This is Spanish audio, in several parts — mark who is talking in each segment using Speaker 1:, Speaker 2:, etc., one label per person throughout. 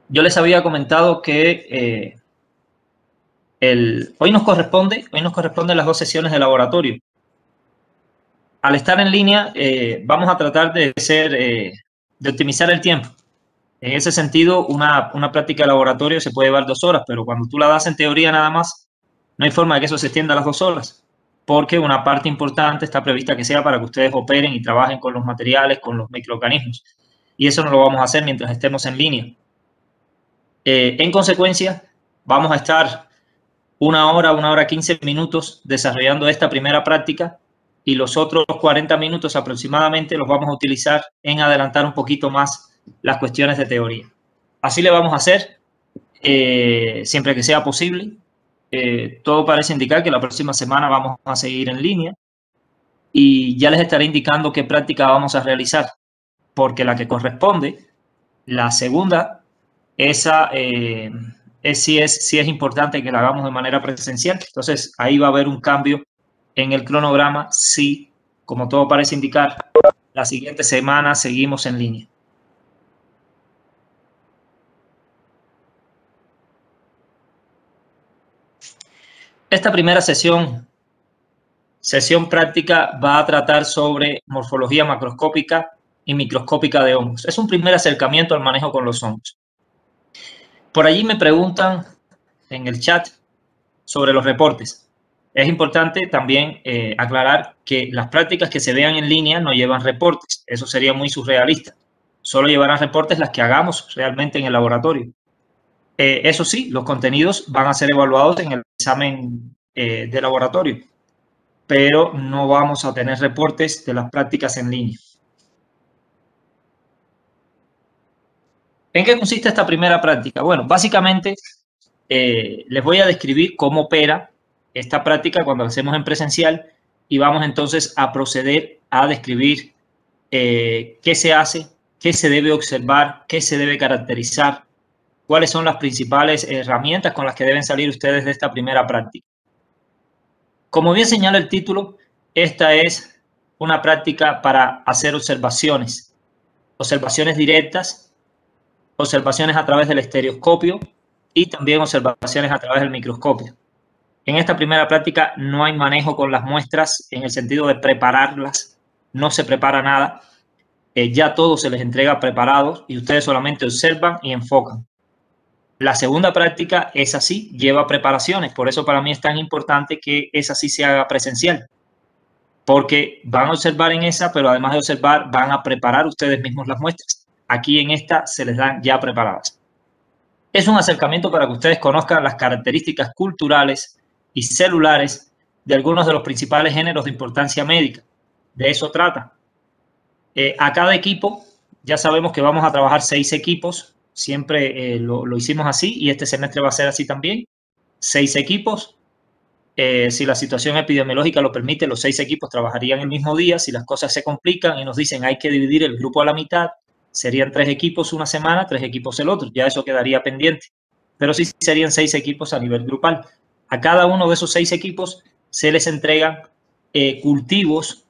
Speaker 1: Yo les había comentado que hoy nos corresponden las 2 sesiones de laboratorio. Al estar en línea, vamos a tratar de optimizar el tiempo. En ese sentido, una práctica de laboratorio se puede llevar 2 horas, pero cuando tú la das en teoría nada más, no hay forma de que eso se extienda a las 2 horas, porque una parte importante está prevista que sea para que ustedes operen y trabajen con los materiales, con los microorganismos. Y eso no lo vamos a hacer mientras estemos en línea. En consecuencia, vamos a estar 1 hora 15 minutos desarrollando esta primera práctica y los otros 40 minutos aproximadamente los vamos a utilizar en adelantar un poquito más las cuestiones de teoría. Así le vamos a hacer siempre que sea posible. Todo parece indicar que la próxima semana vamos a seguir en línea y ya les estaré indicando qué práctica vamos a realizar, porque la que corresponde, la segunda, esa sí es importante que la hagamos de manera presencial. Entonces ahí va a haber un cambio en el cronograma si, como todo parece indicar, la siguiente semana seguimos en línea. Esta primera sesión práctica, va a tratar sobre morfología macroscópica y microscópica de hongos. Es un primer acercamiento al manejo con los hongos. Por allí me preguntan en el chat sobre los reportes. Es importante también aclarar que las prácticas que se vean en línea no llevan reportes. Eso sería muy surrealista. Solo llevarán reportes las que hagamos realmente en el laboratorio. Eso sí, los contenidos van a ser evaluados en el examen de laboratorio, pero no vamos a tener reportes de las prácticas en línea. ¿En qué consiste esta primera práctica? Bueno, básicamente les voy a describir cómo opera esta práctica cuando la hacemos en presencial y vamos entonces a proceder a describir qué se hace, qué se debe observar, qué se debe caracterizar, cuáles son las principales herramientas con las que deben salir ustedes de esta primera práctica. Como bien señala el título, esta es una práctica para hacer observaciones directas, observaciones a través del estereoscopio y también observaciones a través del microscopio. En esta primera práctica no hay manejo con las muestras en el sentido de prepararlas, no se prepara nada, ya todo se les entrega preparados y ustedes solamente observan y enfocan. La segunda práctica es así, lleva preparaciones, por eso para mí es tan importante que esa sí se haga presencial, porque van a observar en esa, pero además de observar van a preparar ustedes mismos las muestras. Aquí en esta se les dan ya preparadas. Es un acercamiento para que ustedes conozcan las características culturales y celulares de algunos de los principales géneros de importancia médica. De eso trata. A cada equipo, ya sabemos que vamos a trabajar 6 equipos, siempre lo hicimos así y este semestre va a ser así también. 6 equipos. Si la situación epidemiológica lo permite, los 6 equipos trabajarían el mismo día. Si las cosas se complican y nos dicen hay que dividir el grupo a la mitad, serían 3 equipos una semana, 3 equipos el otro. Ya eso quedaría pendiente. Pero sí serían 6 equipos a nivel grupal. A cada uno de esos 6 equipos se les entregan cultivos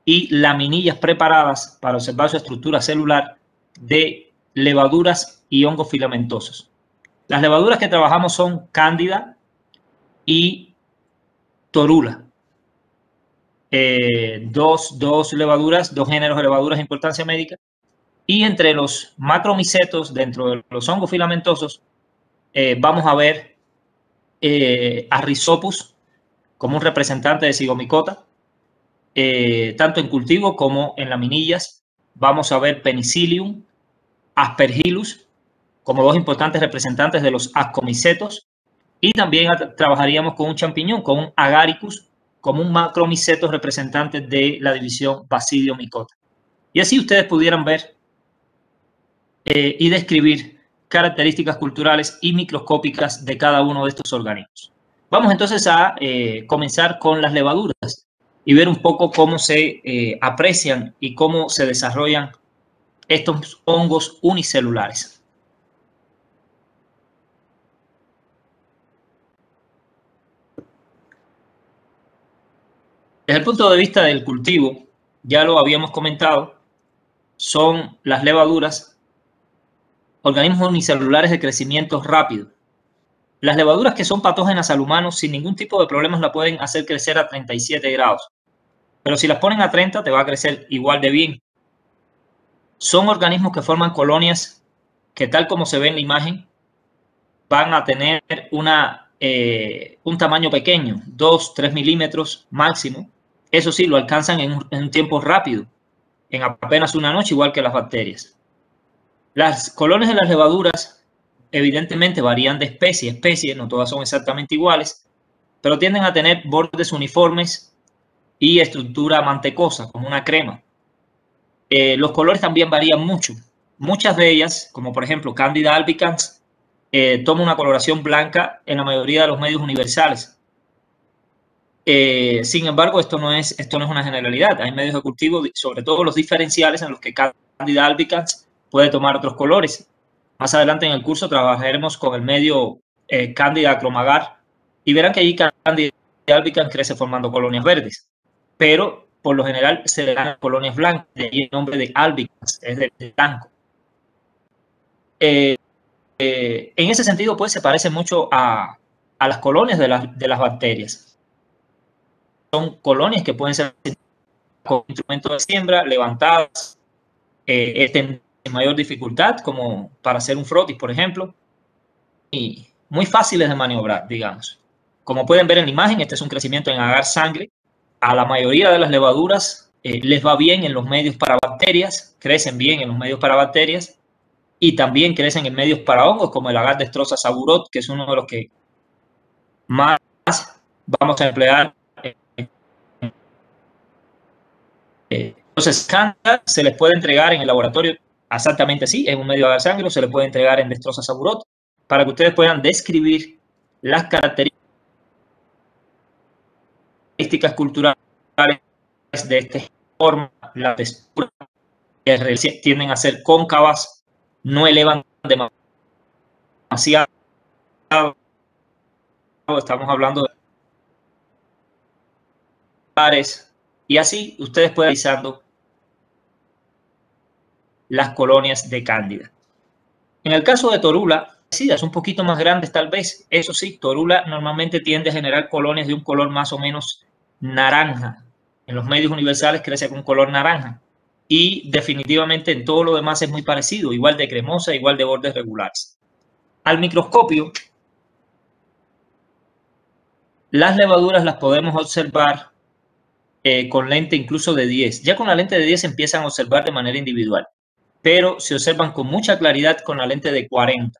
Speaker 1: y laminillas preparadas para observar su estructura celular de levaduras y hongos filamentosos. Las levaduras que trabajamos son Cándida y Torula. Dos levaduras, 2 géneros de levaduras de importancia médica. Y entre los macromicetos, dentro de los hongos filamentosos, vamos a ver a Rhizopus como un representante de Zygomicota, tanto en cultivo como en laminillas. Vamos a ver Penicillium, Aspergillus, como 2 importantes representantes de los ascomicetos. Y también trabajaríamos con un champiñón, con un Agaricus, como un macromiceto representante de la división Basidiomycota. Y así ustedes pudieran ver y describir características culturales y microscópicas de cada uno de estos organismos. Vamos entonces a comenzar con las levaduras y ver un poco cómo se aprecian y cómo se desarrollan estos hongos unicelulares. Desde el punto de vista del cultivo, ya lo habíamos comentado, son las levaduras organismos unicelulares de crecimiento rápido. Las levaduras que son patógenas al humano sin ningún tipo de problemas la pueden hacer crecer a 37 grados. Pero si las ponen a 30 te va a crecer igual de bien. Son organismos que forman colonias que, tal como se ve en la imagen, van a tener un tamaño pequeño, 2-3 milímetros máximo. Eso sí, lo alcanzan en un tiempo rápido, en apenas una noche, igual que las bacterias. Las colonias de las levaduras evidentemente varían de especie a especie, no todas son exactamente iguales, pero tienden a tener bordes uniformes y estructura mantecosa, como una crema. Los colores también varían mucho. Muchas de ellas, como por ejemplo Candida albicans, toma una coloración blanca en la mayoría de los medios universales. Sin embargo, esto no es una generalidad. Hay medios de cultivo, sobre todo los diferenciales, en los que Candida albicans puede tomar otros colores. Más adelante en el curso trabajaremos con el medio Candida acromagar y verán que allí Candida albicans crece formando colonias verdes, pero por lo general se dan colonias blancas, de ahí el nombre de albicans, es de blanco. En ese sentido, pues se parece mucho a las colonias de las bacterias. Son colonias que pueden ser con instrumentos de siembra, levantadas, en mayor dificultad, como para hacer un frotis, por ejemplo, y muy fáciles de maniobrar, digamos. Como pueden ver en la imagen, este es un crecimiento en agar sangre. A la mayoría de las levaduras les va bien en los medios para bacterias, crecen bien en los medios para bacterias y también crecen en medios para hongos, como el agar Destrosa saburot, que es uno de los que más vamos a emplear. Entonces, Candida se les puede entregar en el laboratorio exactamente así, en un medio de agar sangre, o se les puede entregar en Destrosa saburot, para que ustedes puedan describir las características culturales de esta forma, la textura, que tienden a ser cóncavas, no elevan demasiado. Estamos hablando de pares, y así ustedes pueden ir realizando las colonias de Cándida. En el caso de Torula, sí, es un poquito más grandes tal vez. Eso sí, Torula normalmente tiende a generar colonias de un color más o menos naranja. En los medios universales crece con un color naranja. Y definitivamente en todo lo demás es muy parecido, igual de cremosa, igual de bordes regulares. Al microscopio, las levaduras las podemos observar con lente incluso de 10. Ya con la lente de 10 empiezan a observar de manera individual, pero se observan con mucha claridad con la lente de 40.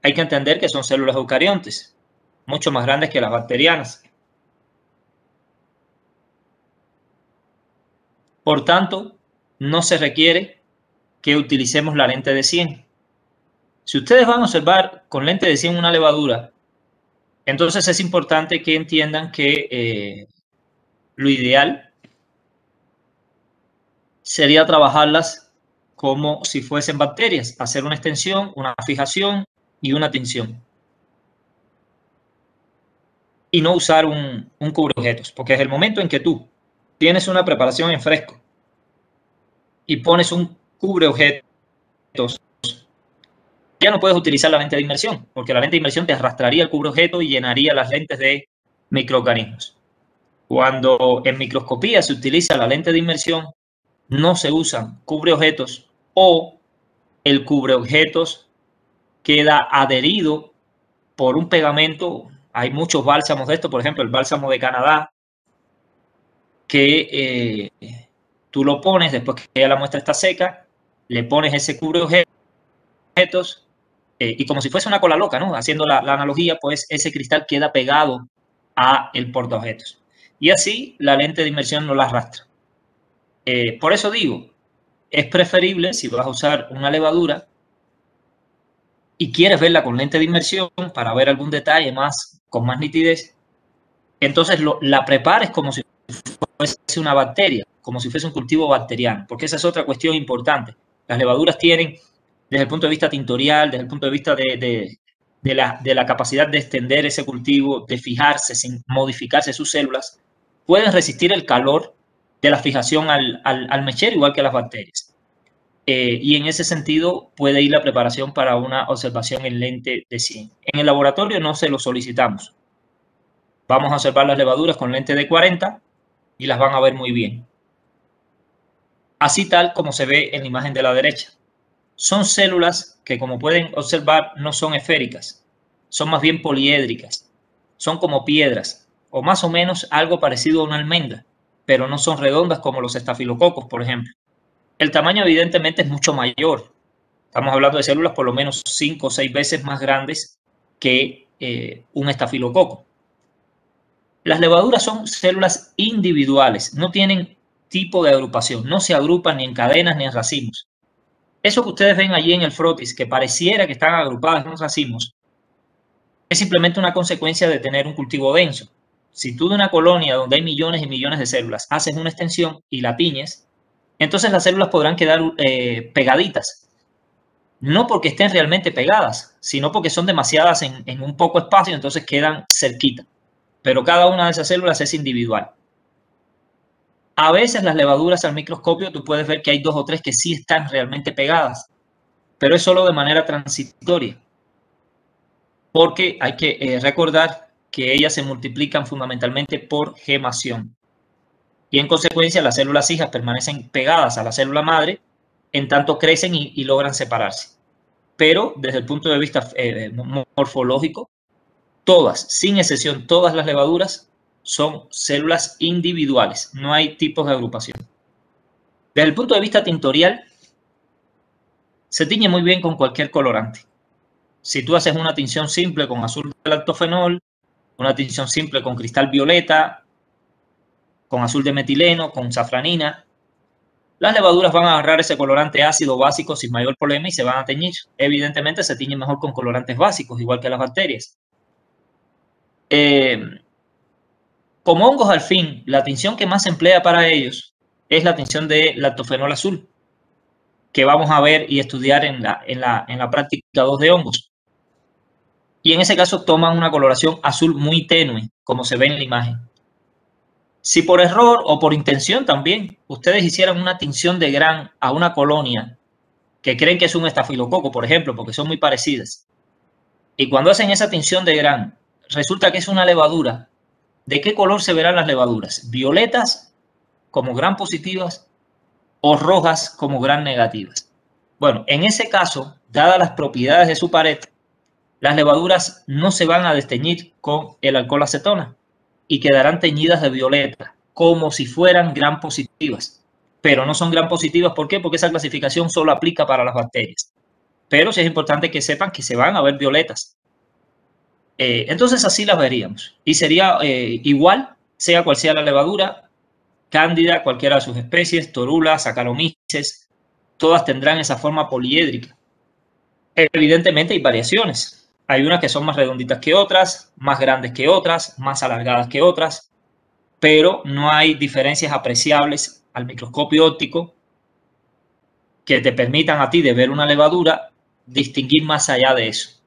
Speaker 1: Hay que entender que son células eucariontes, mucho más grandes que las bacterianas. Por tanto, no se requiere que utilicemos la lente de 100. Si ustedes van a observar con lente de 100 una levadura, entonces es importante que entiendan que lo ideal sería trabajarlas como si fuesen bacterias, hacer una extensión, una fijación y una tinción. Y no usar un cubreobjetos, porque es el momento en que tú tienes una preparación en fresco y pones un cubreobjetos, ya no puedes utilizar la lente de inmersión, porque la lente de inmersión te arrastraría el cubreobjeto y llenaría las lentes de microorganismos. Cuando en microscopía se utiliza la lente de inmersión, no se usan cubreobjetos o el cubreobjetos queda adherido por un pegamento. Hay muchos bálsamos de esto, por ejemplo, el bálsamo de Canadá, que tú lo pones después que ya la muestra está seca, le pones ese cubreobjetos y como si fuese una cola loca, ¿no? Haciendo la analogía, pues ese cristal queda pegado a el portaobjetos. Y así la lente de inmersión no la arrastra. Por eso digo, es preferible, si vas a usar una levadura y quieres verla con lente de inmersión para ver algún detalle más, con más nitidez, entonces la prepares como si fuese una bacteria, como si fuese un cultivo bacteriano, porque esa es otra cuestión importante. Las levaduras tienen, desde el punto de vista tintorial, desde el punto de vista de la capacidad de extender ese cultivo, de fijarse sin modificarse sus células, pueden resistir el calor de la fijación al mechero, igual que las bacterias. y en ese sentido puede ir la preparación para una observación en lente de 100. En el laboratorio no se lo solicitamos. Vamos a observar las levaduras con lente de 40 y las van a ver muy bien. Así tal como se ve en la imagen de la derecha. Son células que, como pueden observar, no son esféricas, son más bien poliédricas. Son como piedras, o más o menos algo parecido a una almendra, pero no son redondas como los estafilococos, por ejemplo. El tamaño evidentemente es mucho mayor. Estamos hablando de células por lo menos 5 o 6 veces más grandes que un estafilococo. Las levaduras son células individuales, no tienen tipo de agrupación, no se agrupan ni en cadenas ni en racimos. Eso que ustedes ven allí en el frotis, que pareciera que están agrupadas en racimos, es simplemente una consecuencia de tener un cultivo denso. Si tú de una colonia donde hay millones y millones de células haces una extensión y la tiñes, entonces las células podrán quedar pegaditas. No porque estén realmente pegadas, sino porque son demasiadas en un poco espacio, entonces quedan cerquita. Pero cada una de esas células es individual. A veces las levaduras al microscopio tú puedes ver que hay 2 o 3 que sí están realmente pegadas, pero es solo de manera transitoria, porque hay que recordar que ellas se multiplican fundamentalmente por gemación. Y en consecuencia las células hijas permanecen pegadas a la célula madre, en tanto crecen y logran separarse. Pero desde el punto de vista morfológico, todas, sin excepción, todas las levaduras son células individuales, no hay tipos de agrupación. Desde el punto de vista tintorial, se tiñe muy bien con cualquier colorante. Si tú haces una tinción simple con azul de lactofenol, una tinción simple con cristal violeta, con azul de metileno, con safranina, las levaduras van a agarrar ese colorante ácido básico sin mayor problema y se van a teñir. Evidentemente se tiñen mejor con colorantes básicos, igual que las bacterias. Como hongos, al fin, la tinción que más se emplea para ellos es la tinción de lactofenol azul, que vamos a ver y estudiar en la práctica 2 de hongos. Y en ese caso toman una coloración azul muy tenue, como se ve en la imagen. Si por error o por intención también ustedes hicieran una tinción de gran a una colonia que creen que es un estafilococo, por ejemplo, porque son muy parecidas, y cuando hacen esa tinción de gran resulta que es una levadura, ¿de qué color se verán las levaduras? ¿Violetas como gran positivas o rojas como gran negativas? Bueno, en ese caso, dadas las propiedades de su pared, las levaduras no se van a desteñir con el alcohol acetona y quedarán teñidas de violeta, como si fueran gran positivas. Pero no son gran positivas, ¿por qué? Porque esa clasificación solo aplica para las bacterias. Pero sí es importante que sepan que se van a ver violetas. Entonces así las veríamos. Y sería igual, sea cual sea la levadura, cándida, cualquiera de sus especies, torula, saccharomyces, todas tendrán esa forma poliédrica. Evidentemente hay variaciones. Hay unas que son más redonditas que otras, más grandes que otras, más alargadas que otras, pero no hay diferencias apreciables al microscopio óptico que te permitan a ti de ver una levadura distinguir más allá de eso.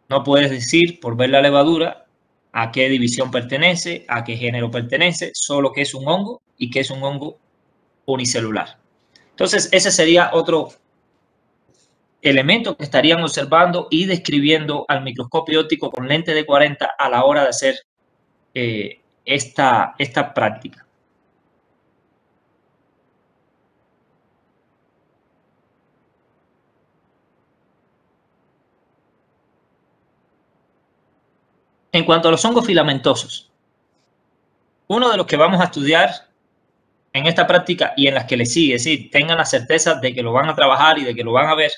Speaker 1: No puedes decir por ver la levadura a qué división pertenece, a qué género pertenece, solo que es un hongo y que es un hongo unicelular. Entonces ese sería otro elemento que estarían observando y describiendo al microscopio óptico con lente de 40 a la hora de hacer esta práctica. En cuanto a los hongos filamentosos, uno de los que vamos a estudiar en esta práctica y en las que le sigue, es decir, tengan la certeza de que lo van a trabajar y de que lo van a ver,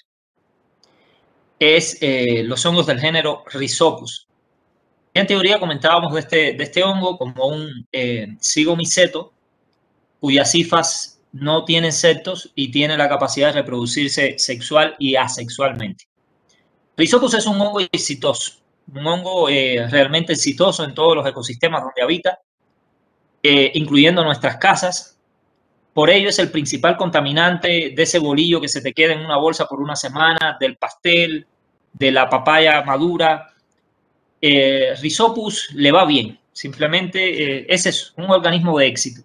Speaker 1: es los hongos del género Rhizopus. En teoría comentábamos de este hongo como un cigomiceto cuyas hifas no tienen septos y tiene la capacidad de reproducirse sexual y asexualmente. Rhizopus es un hongo exitoso, un hongo realmente exitoso en todos los ecosistemas donde habita, incluyendo nuestras casas. Por ello es el principal contaminante de ese bolillo que se te queda en una bolsa por una semana, del pastel, de la papaya madura. Rhizopus le va bien, simplemente ese es un organismo de éxito.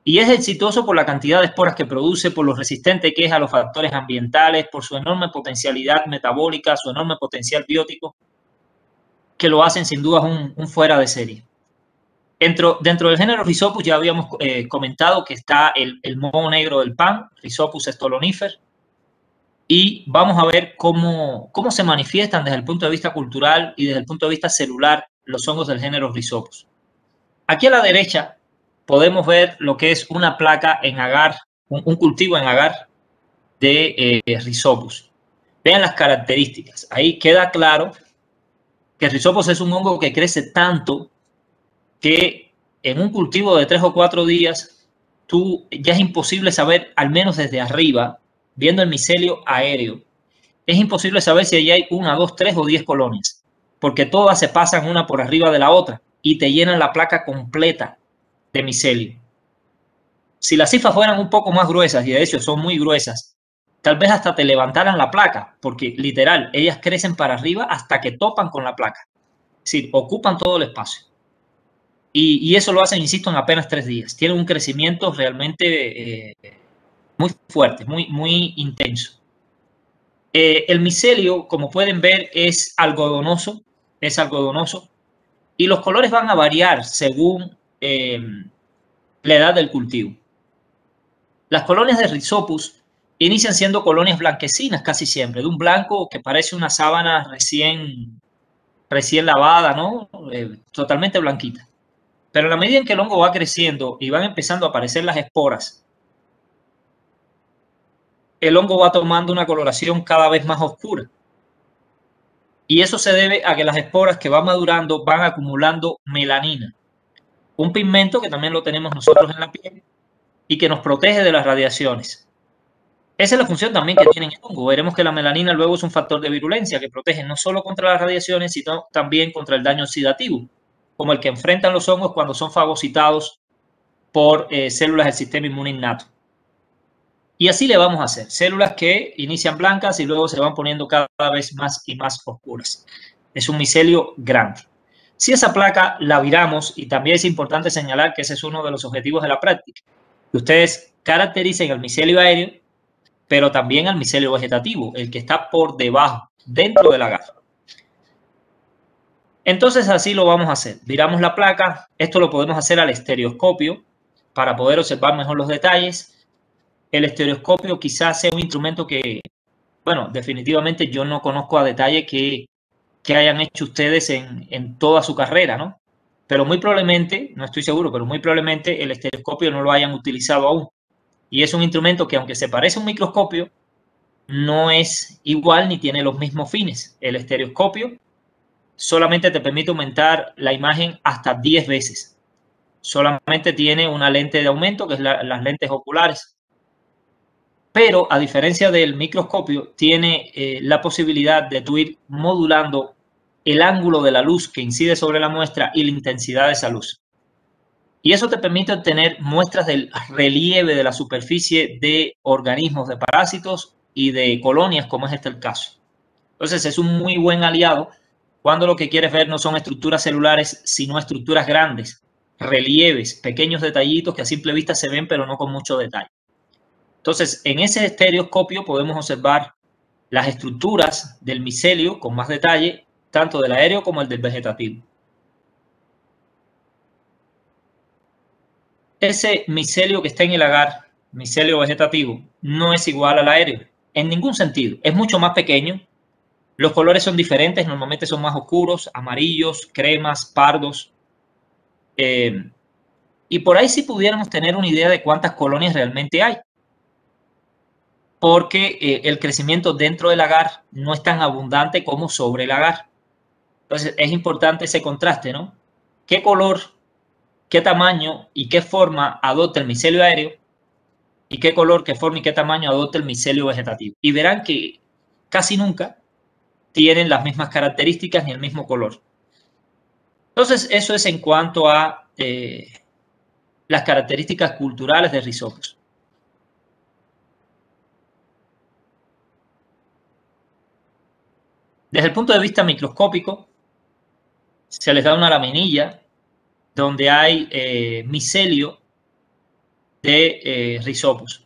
Speaker 1: Y es exitoso por la cantidad de esporas que produce, por lo resistente que es a los factores ambientales, por su enorme potencialidad metabólica, su enorme potencial biótico, que lo hacen sin duda un fuera de serie. Dentro del género Rhizopus ya habíamos comentado que está el moho negro del pan, Rhizopus stolonifer, y vamos a ver cómo se manifiestan desde el punto de vista cultural y desde el punto de vista celular los hongos del género Rhizopus. Aquí a la derecha podemos ver lo que es una placa en agar, un cultivo en agar de Rhizopus. Vean las características. Ahí queda claro que el Rhizopus es un hongo que crece tanto que en un cultivo de 3 o 4 días ya es imposible saber, al menos desde arriba, viendo el micelio aéreo, es imposible saber si allí hay 1, 2, 3 o 10 colonias, porque todas se pasan una por arriba de la otra y te llenan la placa completa de micelio. Si las cifras fueran un poco más gruesas, y de hecho son muy gruesas, tal vez hasta te levantaran la placa, porque literal, ellas crecen para arriba hasta que topan con la placa. Es decir, ocupan todo el espacio. Y eso lo hacen, insisto, en apenas 3 días. Tienen un crecimiento realmente muy fuerte, muy intenso. El micelio, como pueden ver, es algodonoso, y los colores van a variar según la edad del cultivo. Las colonias de Rhizopus inician siendo colonias blanquecinas casi siempre, de un blanco que parece una sábana recién lavada, ¿no? Totalmente blanquita. Pero a la medida en que el hongo va creciendo y van empezando a aparecer las esporas, el hongo va tomando una coloración cada vez más oscura. Y eso se debe a que las esporas que van madurando van acumulando melanina, un pigmento que también lo tenemos nosotros en la piel y que nos protege de las radiaciones. Esa es la función también que tiene el hongo. Veremos que la melanina luego es un factor de virulencia que protege no solo contra las radiaciones, sino también contra el daño oxidativo, como el que enfrentan los hongos cuando son fagocitados por células del sistema inmune innato. Y así le vamos a hacer. Células que inician blancas y luego se van poniendo cada vez más y más oscuras. Es un micelio grande. Si esa placa la viramos, y también es importante señalar que ese es uno de los objetivos de la práctica, que ustedes caractericen el micelio aéreo, pero también al micelio vegetativo, el que está por debajo, dentro del agar. Entonces así lo vamos a hacer. Viramos la placa. Esto lo podemos hacer al estereoscopio para poder observar mejor los detalles. El estereoscopio quizás sea un instrumento que, bueno, definitivamente yo no conozco a detalle que hayan hecho ustedes en toda su carrera, ¿no? Pero muy probablemente, no estoy seguro, pero muy probablemente el estereoscopio no lo hayan utilizado aún. Y es un instrumento que, aunque se parece a un microscopio, no es igual ni tiene los mismos fines. El estereoscopio solamente te permite aumentar la imagen hasta 10 veces. Solamente tiene una lente de aumento, que es las lentes oculares. Pero, a diferencia del microscopio, tiene la posibilidad de tú ir modulando el ángulo de la luz que incide sobre la muestra y la intensidad de esa luz. Y eso te permite obtener muestras del relieve de la superficie de organismos, de parásitos y de colonias, como es este el caso. Entonces, es un muy buen aliado cuando lo que quieres ver no son estructuras celulares, sino estructuras grandes, relieves, pequeños detallitos que a simple vista se ven, pero no con mucho detalle. Entonces, en ese estereoscopio podemos observar las estructuras del micelio con más detalle, tanto del aéreo como el del vegetativo. Ese micelio que está en el agar, micelio vegetativo, no es igual al aéreo, en ningún sentido. Es mucho más pequeño. Los colores son diferentes, normalmente son más oscuros, amarillos, cremas, pardos. Y por ahí sí pudiéramos tener una idea de cuántas colonias realmente hay. Porque el crecimiento dentro del agar no es tan abundante como sobre el agar. Entonces es importante ese contraste, ¿no? ¿Qué color, qué tamaño y qué forma adopta el micelio aéreo? ¿Y qué color, qué forma y qué tamaño adopta el micelio vegetativo? Y verán que casi nunca tienen las mismas características ni el mismo color. Entonces eso es en cuanto a las características culturales de Rhizopus. Desde el punto de vista microscópico, se les da una laminilla donde hay micelio de Rhizopus.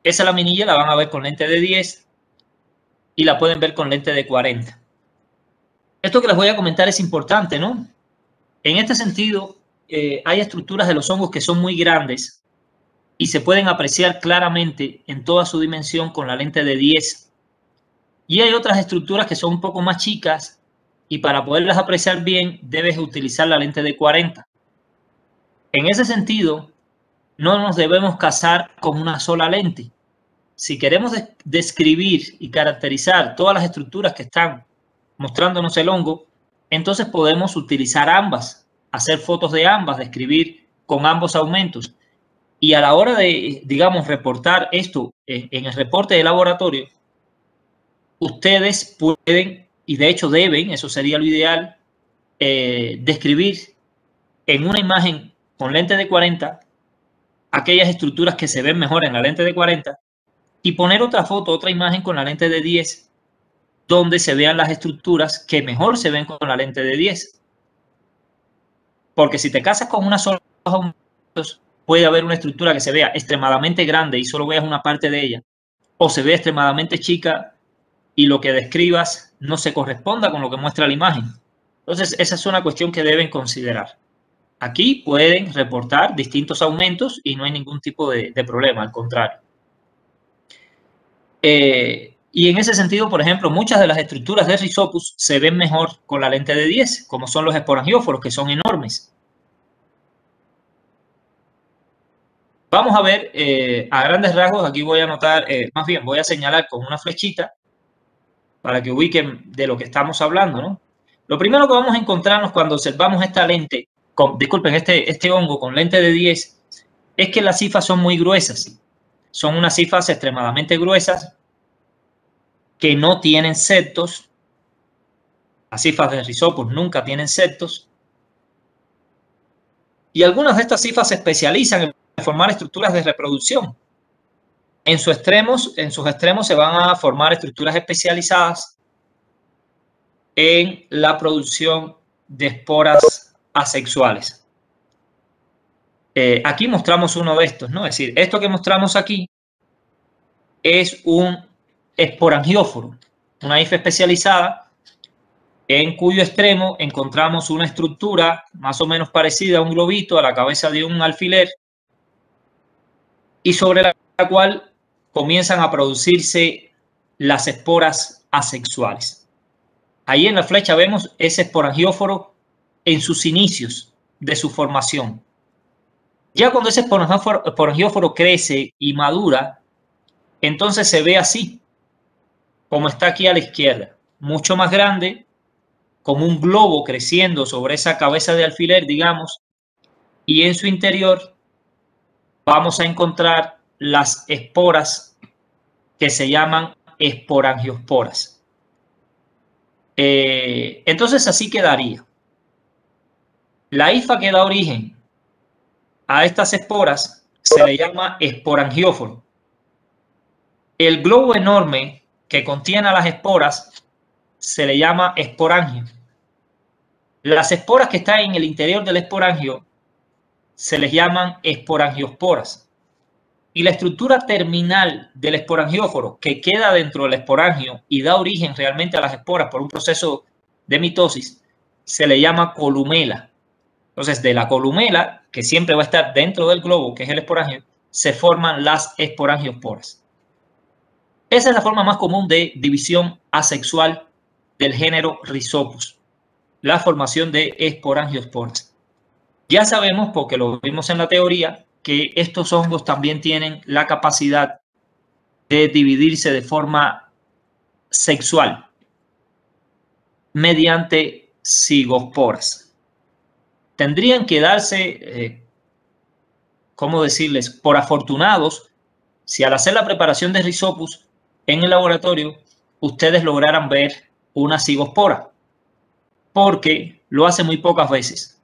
Speaker 1: Esa laminilla la van a ver con lente de 10 y la pueden ver con lente de 40. Esto que les voy a comentar es importante, ¿no? En este sentido, hay estructuras de los hongos que son muy grandes y se pueden apreciar claramente en toda su dimensión con la lente de 10. Y hay otras estructuras que son un poco más chicas y para poderlas apreciar bien debes utilizar la lente de 40. En ese sentido, no nos debemos casar con una sola lente. Si queremos describir y caracterizar todas las estructuras que están mostrándonos el hongo, entonces podemos utilizar ambas, hacer fotos de ambas, describir con ambos aumentos. Y a la hora de, digamos, reportar esto en el reporte de laboratorio, ustedes pueden, y de hecho deben, eso sería lo ideal, describir en una imagen con lente de 40 aquellas estructuras que se ven mejor en la lente de 40 y poner otra foto, otra imagen con la lente de 10 donde se vean las estructuras que mejor se ven con la lente de 10. Porque si te casas con una sola, puede haber una estructura que se vea extremadamente grande y solo veas una parte de ella, o se ve extremadamente chica y lo que describas no se corresponda con lo que muestra la imagen. Entonces, esa es una cuestión que deben considerar. Aquí pueden reportar distintos aumentos y no hay ningún tipo de problema, al contrario. Y en ese sentido, por ejemplo, muchas de las estructuras de Rhizopus se ven mejor con la lente de 10, como son los esporangióforos, que son enormes. Vamos a ver a grandes rasgos, aquí voy a anotar, más bien voy a señalar con una flechita para que ubiquen de lo que estamos hablando, ¿no? Lo primero que vamos a encontrarnos cuando observamos esta lente, disculpen, este hongo con lente de 10, es que las hifas son muy gruesas. Son unas hifas extremadamente gruesas que no tienen septos. Las hifas de Rhizopus nunca tienen septos. Y algunas de estas hifas se especializan en formar estructuras de reproducción. En sus extremos se van a formar estructuras especializadas en la producción de esporas asexuales. Aquí mostramos uno de estos, ¿no? Es decir, esto que mostramos aquí es un esporangióforo, una hifa especializada en cuyo extremo encontramos una estructura más o menos parecida a un globito, a la cabeza de un alfiler, y sobre la cual comienzan a producirse las esporas asexuales. Ahí en la flecha vemos ese esporangióforo en sus inicios de su formación. Ya cuando ese esporangióforo crece y madura, entonces se ve así, como está aquí a la izquierda, mucho más grande, como un globo creciendo sobre esa cabeza de alfiler, digamos, y en su interior vamos a encontrar las esporas que se llaman esporangiosporas. Entonces así quedaría. La hifa que da origen a estas esporas se le llama esporangióforo. El globo enorme que contiene a las esporas se le llama esporangio. Las esporas que están en el interior del esporangio se les llaman esporangiosporas. Y la estructura terminal del esporangióforo que queda dentro del esporangio y da origen realmente a las esporas por un proceso de mitosis se le llama columela. Entonces, de la columela, que siempre va a estar dentro del globo, que es el esporangio, se forman las esporangiosporas. Esa es la forma más común de división asexual del género Rhizopus, la formación de esporangiosporas. Ya sabemos, porque lo vimos en la teoría, que estos hongos también tienen la capacidad de dividirse de forma sexual mediante cigosporas. Tendrían que darse, ¿cómo decirles?, por afortunados, si al hacer la preparación de Rhizopus en el laboratorio, ustedes lograran ver una cigospora, porque lo hace muy pocas veces.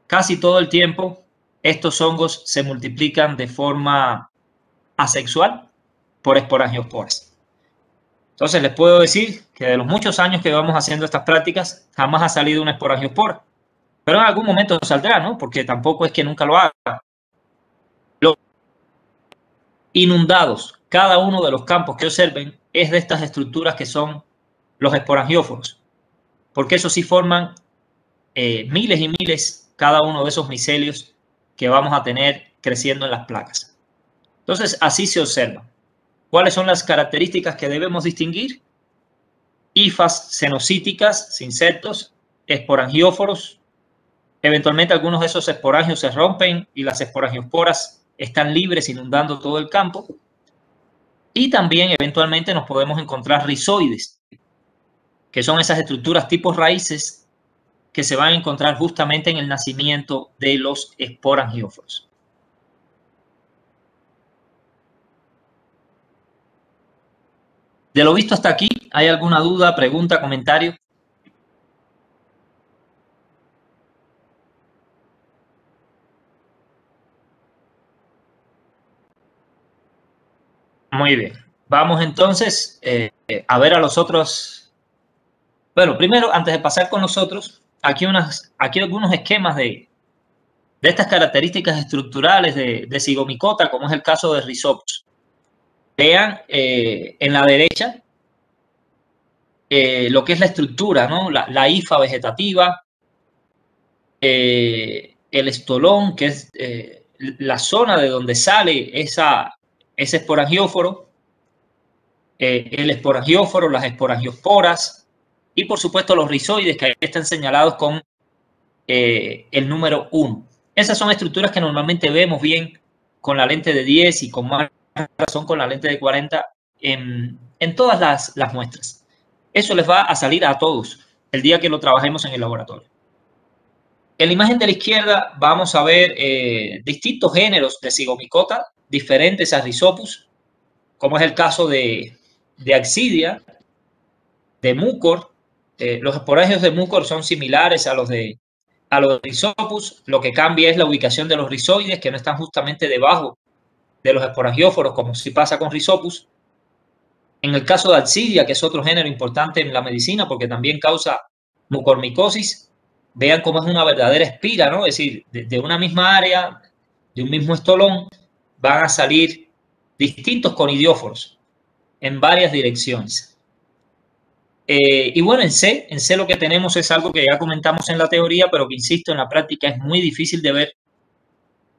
Speaker 1: Casi todo el tiempo estos hongos se multiplican de forma asexual por esporangiosporas. Entonces les puedo decir que de los muchos años que vamos haciendo estas prácticas, jamás ha salido una esporangiospora. Pero en algún momento saldrá, ¿no? Porque tampoco es que nunca lo haga. Lo inundados. Cada uno de los campos que observen es de estas estructuras que son los esporangióforos, porque eso sí forman miles y miles cada uno de esos micelios que vamos a tener creciendo en las placas. Entonces, así se observa. ¿Cuáles son las características que debemos distinguir? Hifas cenocíticas, cincestos, esporangióforos. Eventualmente algunos de esos esporangios se rompen y las esporangiosporas están libres inundando todo el campo. Y también eventualmente nos podemos encontrar rizoides, que son esas estructuras tipo raíces que se van a encontrar justamente en el nacimiento de los esporangióforos. De lo visto hasta aquí, ¿hay alguna duda, pregunta, comentario? Muy bien. Vamos entonces a ver a los otros. Bueno, primero, antes de pasar con los otros, aquí algunos esquemas de estas características estructurales de Zygomicota, como es el caso de Rhizopus. Vean en la derecha lo que es la estructura, ¿no? La hifa vegetativa, el estolón, que es la zona de donde sale ese esporangióforo, el esporangióforo, las esporangiosporas y por supuesto los rizoides que ahí están señalados con el número 1. Esas son estructuras que normalmente vemos bien con la lente de 10 y con más razón con la lente de 40 en todas las muestras. Eso les va a salir a todos el día que lo trabajemos en el laboratorio. En la imagen de la izquierda vamos a ver distintos géneros de Zygomicota diferentes a Rhizopus, como es el caso de Axidia, de Mucor. Los esporangios de Mucor son similares a los de Rhizopus. Lo que cambia es la ubicación de los rizoides, que no están justamente debajo de los esporangióforos, como si pasa con Rhizopus. En el caso de Axidia, que es otro género importante en la medicina porque también causa mucormicosis, vean cómo es una verdadera espira, ¿no? Es decir, de una misma área, de un mismo estolón, van a salir distintos conidióforos en varias direcciones. Y bueno, en C lo que tenemos es algo que ya comentamos en la teoría, pero que, insisto, en la práctica es muy difícil de ver,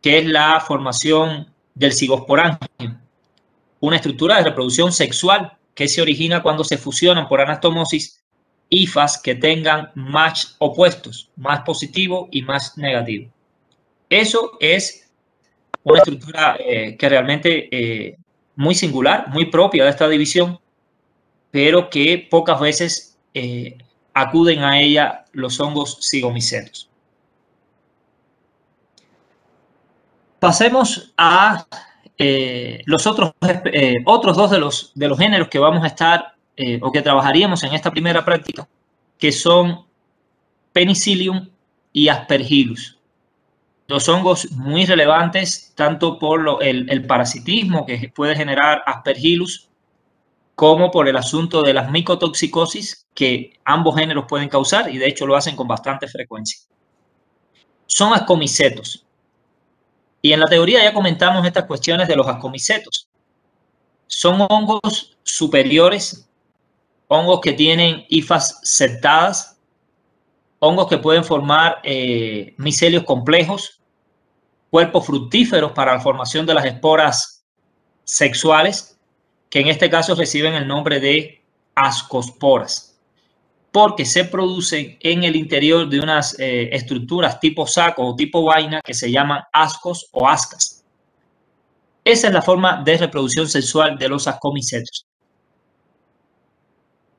Speaker 1: que es la formación del cigosporangio, una estructura de reproducción sexual que se origina cuando se fusionan por anastomosis hifas que tengan match opuestos, más positivo y más negativo. Eso es una estructura que realmente muy singular, muy propia de esta división, pero que pocas veces acuden a ella los hongos zigomicetos. Pasemos a los otros dos de los géneros que vamos a estar o que trabajaríamos en esta primera práctica, que son Penicillium y Aspergillus. Dos hongos muy relevantes, tanto por el parasitismo que puede generar Aspergillus, como por el asunto de las micotoxicosis que ambos géneros pueden causar, y de hecho lo hacen con bastante frecuencia. Son ascomicetos. Y en la teoría ya comentamos estas cuestiones de los ascomicetos. Son hongos superiores, hongos que tienen hifas septadas, hongos que pueden formar micelios complejos, cuerpos fructíferos para la formación de las esporas sexuales, que en este caso reciben el nombre de ascosporas, porque se producen en el interior de unas estructuras tipo saco o tipo vaina que se llaman ascos o ascas. Esa es la forma de reproducción sexual de los ascomicetos.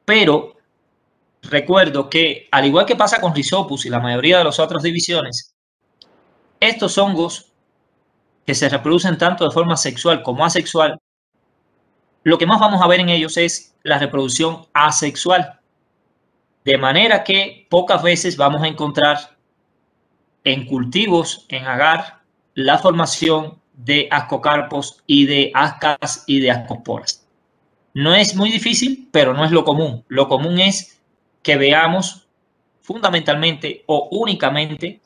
Speaker 1: Pero recuerdo que, al igual que pasa con Rhizopus y la mayoría de las otras divisiones, estos hongos que se reproducen tanto de forma sexual como asexual, lo que más vamos a ver en ellos es la reproducción asexual. De manera que pocas veces vamos a encontrar en cultivos, en agar, la formación de ascocarpos y de ascas y de ascosporas. No es muy difícil, pero no es lo común. Lo común es que veamos fundamentalmente o únicamente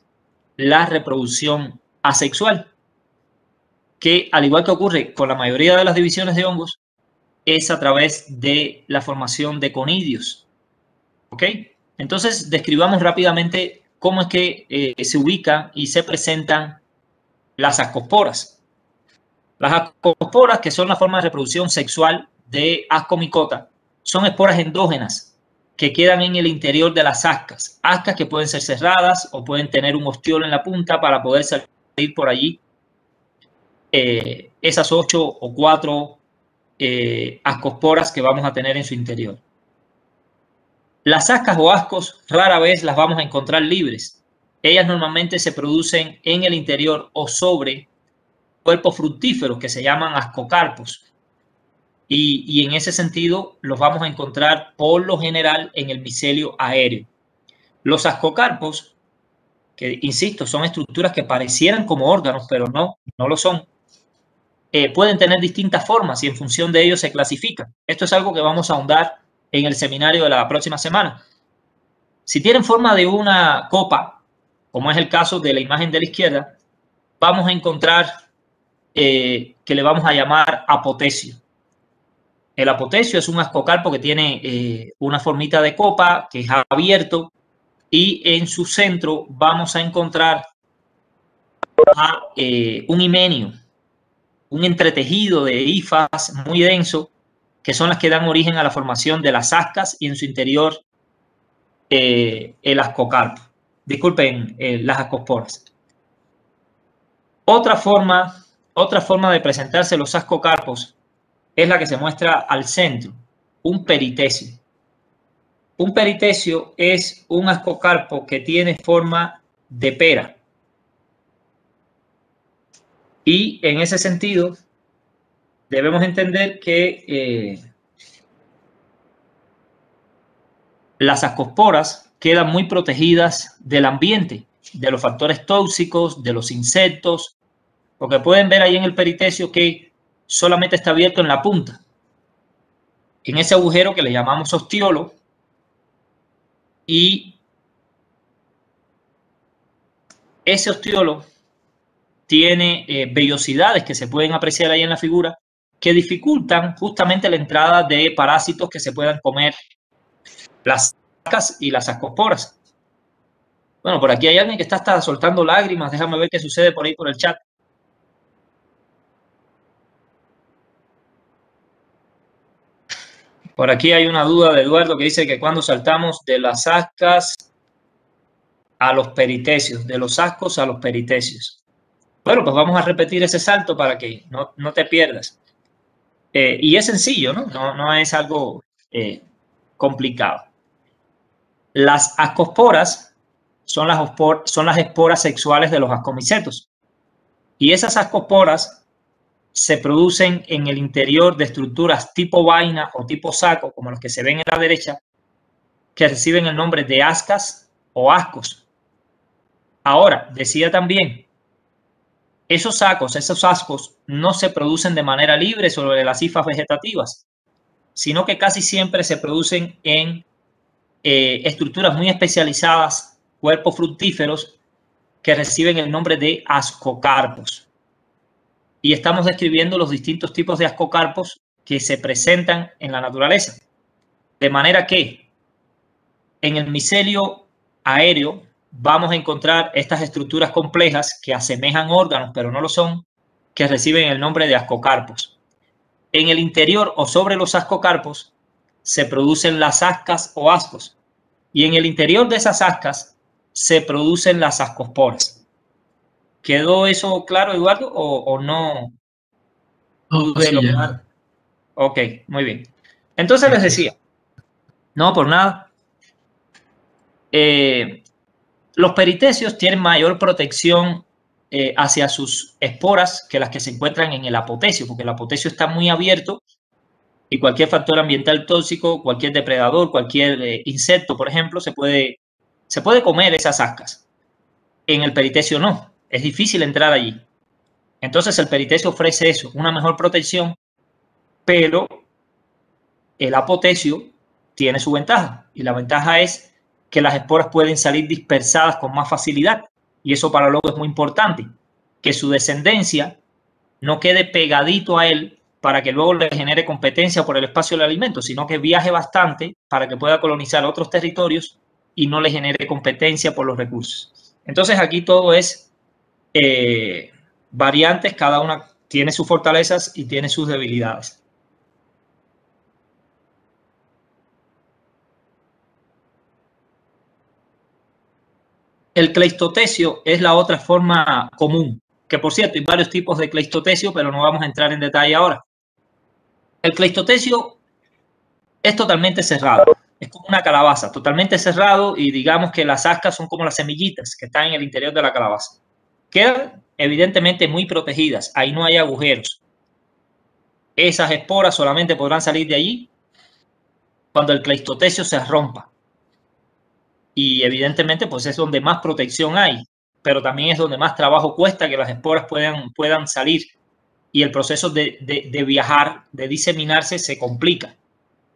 Speaker 1: la reproducción asexual, que, al igual que ocurre con la mayoría de las divisiones de hongos, es a través de la formación de conidios. ¿Ok? Entonces, describamos rápidamente cómo es que se ubican y se presentan las ascosporas. Las ascosporas, que son la forma de reproducción sexual de Ascomycota, son esporas endógenas que quedan en el interior de las ascas. Ascas que pueden ser cerradas o pueden tener un ostiolo en la punta para poder salir por allí esas 8 o 4 ascosporas que vamos a tener en su interior. Las ascas o ascos rara vez las vamos a encontrar libres. Ellas normalmente se producen en el interior o sobre cuerpos fructíferos que se llaman ascocarpos. Y en ese sentido los vamos a encontrar por lo general en el micelio aéreo. Los ascocarpos, que insisto, son estructuras que parecieran como órganos, pero no lo son, pueden tener distintas formas y en función de ello se clasifican. Esto es algo que vamos a ahondar en el seminario de la próxima semana. Si tienen forma de una copa, como es el caso de la imagen de la izquierda, vamos a encontrar que le vamos a llamar apotecio. El apotecio es un ascocarpo que tiene una formita de copa, que es abierto, y en su centro vamos a encontrar un himenio, un entretejido de hifas muy denso, que son las que dan origen a la formación de las ascas y en su interior el ascocarpo. Disculpen, las ascosporas. Otra forma de presentarse los ascocarpos es la que se muestra al centro, un peritecio. Un peritecio es un ascocarpo que tiene forma de pera. Y en ese sentido, debemos entender que las ascosporas quedan muy protegidas del ambiente, de los factores tóxicos, de los insectos, porque pueden ver ahí en el peritecio que solamente está abierto en la punta. En ese agujero que le llamamos ostiolo, y ese ostiolo tiene vellosidades que se pueden apreciar ahí en la figura que dificultan justamente la entrada de parásitos que se puedan comer las ascas y las ascosporas. Bueno, por aquí hay alguien que está hasta soltando lágrimas. Déjame ver qué sucede por ahí por el chat. Por aquí hay una duda de Eduardo que dice que cuando saltamos de las ascas a los peritecios, de los ascos a los peritecios. Bueno, pues vamos a repetir ese salto para que no te pierdas. Y es sencillo, ¿no? No es algo complicado. Las ascosporas son las esporas sexuales de los ascomicetos. Y esas ascosporas se producen en el interior de estructuras tipo vaina o tipo saco, como los que se ven en la derecha, que reciben el nombre de ascas o ascos. Ahora, decía también, esos sacos, esos ascos, no se producen de manera libre sobre las hifas vegetativas, sino que casi siempre se producen en estructuras muy especializadas, cuerpos fructíferos, que reciben el nombre de ascocarpos. Y estamos describiendo los distintos tipos de ascocarpos que se presentan en la naturaleza. De manera que en el micelio aéreo vamos a encontrar estas estructuras complejas que asemejan órganos, pero no lo son, que reciben el nombre de ascocarpos. En el interior o sobre los ascocarpos se producen las ascas o ascos. Y en el interior de esas ascas se producen las ascosporas. ¿Quedó eso claro, Eduardo, o no? Pude lograr. Ok, muy bien. Entonces les decía, no por nada. Los peritecios tienen mayor protección hacia sus esporas que las que se encuentran en el apotecio, porque el apotecio está muy abierto y cualquier factor ambiental tóxico, cualquier depredador, cualquier insecto, por ejemplo, se puede comer esas ascas. En el peritecio no, es difícil entrar allí. Entonces el peritecio ofrece eso, una mejor protección, pero el apotecio tiene su ventaja, y la ventaja es que las esporas pueden salir dispersadas con más facilidad, y eso para luego es muy importante, que su descendencia no quede pegadito a él para que luego le genere competencia por el espacio del alimento, sino que viaje bastante para que pueda colonizar otros territorios y no le genere competencia por los recursos. Entonces aquí todo es variantes, cada una tiene sus fortalezas y tiene sus debilidades. El cleistotecio es la otra forma común, que por cierto hay varios tipos de cleistotecio, pero no vamos a entrar en detalle ahora. El cleistotecio es totalmente cerrado, es como una calabaza, totalmente cerrado, y digamos que las ascas son como las semillitas que están en el interior de la calabaza. Quedan evidentemente muy protegidas, ahí no hay agujeros. Esas esporas solamente podrán salir de allí cuando el cleistotecio se rompa. Y evidentemente pues es donde más protección hay, pero también es donde más trabajo cuesta que las esporas puedan salir, y el proceso de viajar, de diseminarse, se complica,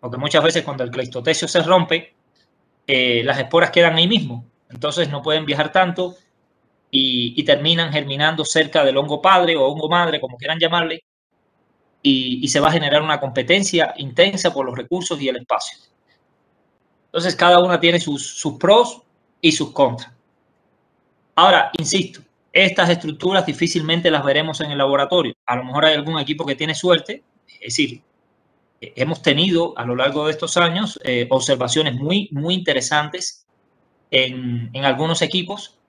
Speaker 1: porque muchas veces cuando el cleistotecio se rompe, las esporas quedan ahí mismo, entonces no pueden viajar tanto y terminan germinando cerca del hongo padre o hongo madre, como quieran llamarle, y se va a generar una competencia intensa por los recursos y el espacio. Entonces cada una tiene sus pros y sus contras. Ahora, insisto, estas estructuras difícilmente las veremos en el laboratorio. A lo mejor hay algún equipo que tiene suerte, es decir, hemos tenido a lo largo de estos años observaciones muy interesantes en algunos equipos,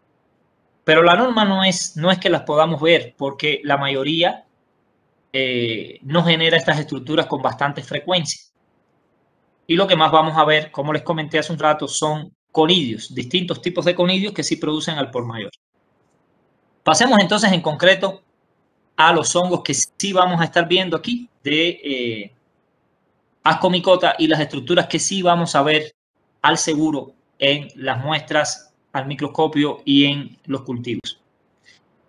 Speaker 1: pero la norma no es que las podamos ver, porque la mayoría no genera estas estructuras con bastante frecuencia. Y lo que más vamos a ver, como les comenté hace un rato, son conidios, distintos tipos de conidios que sí producen al por mayor. Pasemos entonces en concreto a los hongos que sí vamos a estar viendo aquí de Ascomycota, y las estructuras que sí vamos a ver al seguro en las muestras al microscopio y en los cultivos.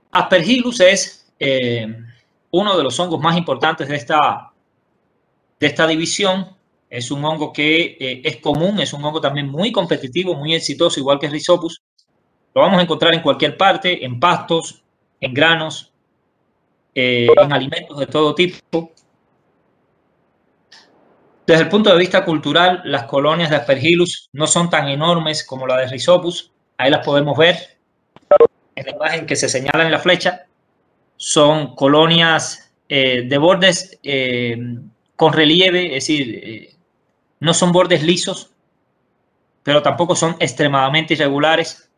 Speaker 1: Aspergillus es uno de los hongos más importantes de esta división. Es un hongo que es común, es un hongo también muy competitivo, muy exitoso, igual que Rhizopus. Lo vamos a encontrar en cualquier parte, en pastos, en granos, en alimentos de todo tipo. Desde el punto de vista cultural, las colonias de Aspergillus no son tan enormes como la de Rhizopus. Ahí las podemos ver en la imagen que se señala en la flecha. Son colonias de bordes con relieve, es decir, no son bordes lisos, pero tampoco son extremadamente irregulares.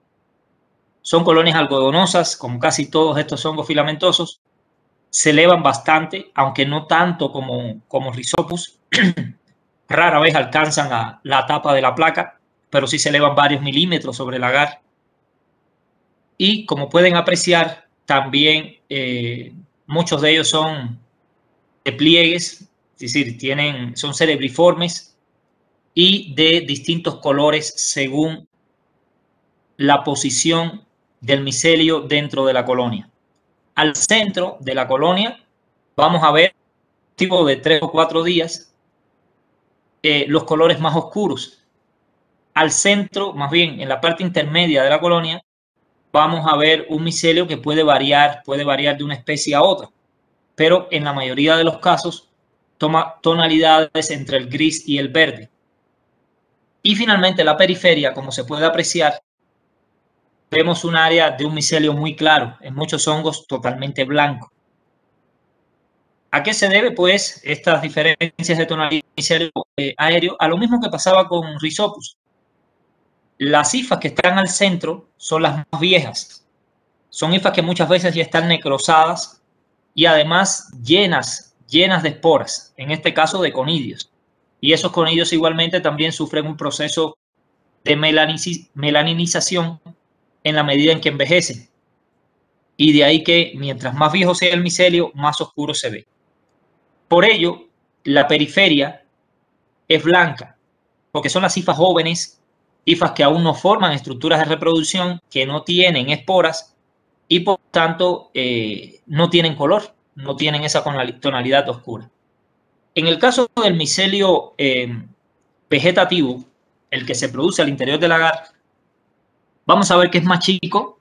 Speaker 1: Son colonias algodonosas, como casi todos estos hongos filamentosos. Se elevan bastante, aunque no tanto como Rhizopus. Rara vez alcanzan la tapa de la placa, pero sí se elevan varios milímetros sobre el agar. Y como pueden apreciar, también muchos de ellos son de pliegues, es decir, son cerebriformes y de distintos colores según la posición del micelio dentro de la colonia. Al centro de la colonia vamos a ver, tipo de 3 o 4 días, los colores más oscuros. Al centro, más bien en la parte intermedia de la colonia, vamos a ver un micelio que puede variar de una especie a otra, pero en la mayoría de los casos toma tonalidades entre el gris y el verde. Y finalmente la periferia, como se puede apreciar, vemos un área de un micelio muy claro, en muchos hongos totalmente blanco. ¿A qué se debe, pues, estas diferencias de tonalidad de micelio aéreo? A lo mismo que pasaba con Rhizopus. Las hifas que están al centro son las más viejas. Son hifas que muchas veces ya están necrosadas y además llenas de esporas, en este caso de conidios. Y esos conidios igualmente también sufren un proceso de melaninización en la medida en que envejecen. Y de ahí que mientras más viejo sea el micelio, más oscuro se ve. Por ello, la periferia es blanca, porque son las hifas jóvenes, hifas que aún no forman estructuras de reproducción, que no tienen esporas y por tanto no tienen color, no tienen esa tonalidad oscura. En el caso del micelio vegetativo, el que se produce al interior del agar, vamos a ver que es más chico.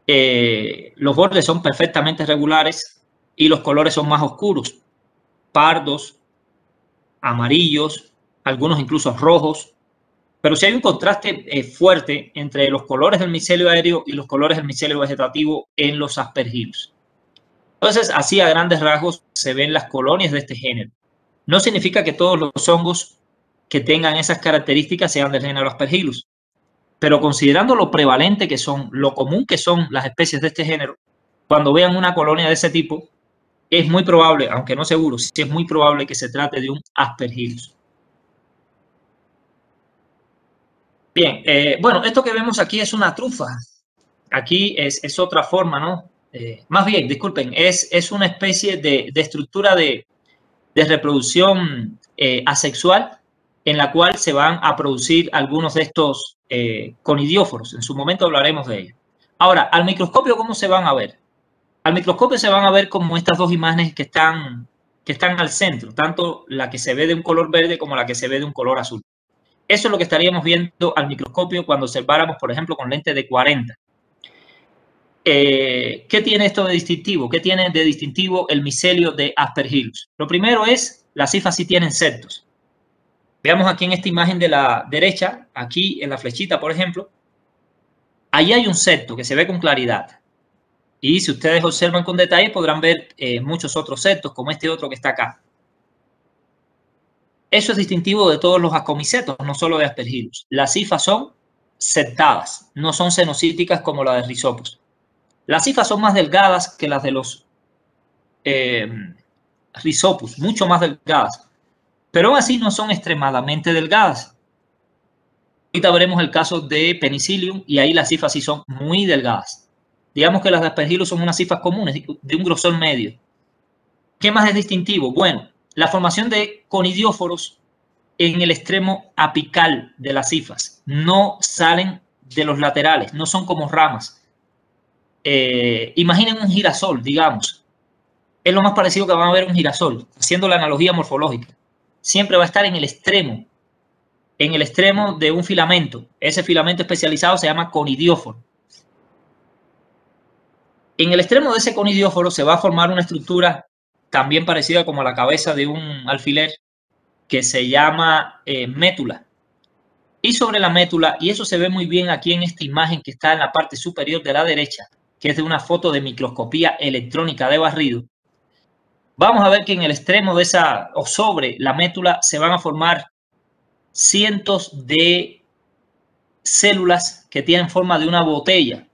Speaker 1: Los bordes son perfectamente regulares, y los colores son más oscuros, pardos, amarillos, algunos incluso rojos. Pero si hay un contraste fuerte entre los colores del micelio aéreo y los colores del micelio vegetativo en los aspergillus. Entonces, así a grandes rasgos se ven las colonias de este género. No significa que todos los hongos que tengan esas características sean del género Aspergillus, pero considerando lo prevalente que son, lo común que son las especies de este género, cuando vean una colonia de ese tipo, es muy probable, aunque no seguro, sí es muy probable que se trate de un Aspergillus. Bien, bueno, esto que vemos aquí es una trufa. Aquí es otra forma, ¿no? Más bien, disculpen, es una especie de estructura de reproducción asexual en la cual se van a producir algunos de estos conidióforos. En su momento hablaremos de ello. Ahora, al microscopio, ¿cómo se van a ver? Al microscopio se van a ver como estas dos imágenes que están al centro, tanto la que se ve de un color verde como la que se ve de un color azul. Eso es lo que estaríamos viendo al microscopio cuando observáramos, por ejemplo, con lente de 40. ¿Qué tiene esto de distintivo? ¿Qué tiene de distintivo el micelio de Aspergillus? Lo primero es, las hifas sí tienen septos. Veamos aquí en esta imagen de la derecha, aquí en la flechita, por ejemplo, ahí hay un septo que se ve con claridad. Y si ustedes observan con detalle, podrán ver muchos otros septos, como este otro que está acá. Eso es distintivo de todos los ascomicetos, no solo de Aspergillus. Las hifas son septadas, no son cenocíticas como la de Rhizopus. Las hifas son más delgadas que las de los Rhizopus, mucho más delgadas, pero aún así no son extremadamente delgadas. Ahorita veremos el caso de Penicillium y ahí las hifas sí son muy delgadas. Digamos que las de Aspergillus son unas hifas comunes de un grosor medio. ¿Qué más es distintivo? Bueno, la formación de conidióforos en el extremo apical de las hifas. No salen de los laterales, no son como ramas. Imaginen un girasol, digamos. Es lo más parecido que van a ver un girasol, haciendo la analogía morfológica. Siempre va a estar en el extremo de un filamento. Ese filamento especializado se llama conidióforo. En el extremo de ese conidióforo se va a formar una estructura también parecida como la cabeza de un alfiler que se llama métula. Y sobre la métula, y eso se ve muy bien aquí en esta imagen que está en la parte superior de la derecha, que es de una foto de microscopía electrónica de barrido, vamos a ver que en el extremo de esa, o sobre la métula, se van a formar cientos de células que tienen forma de una botella,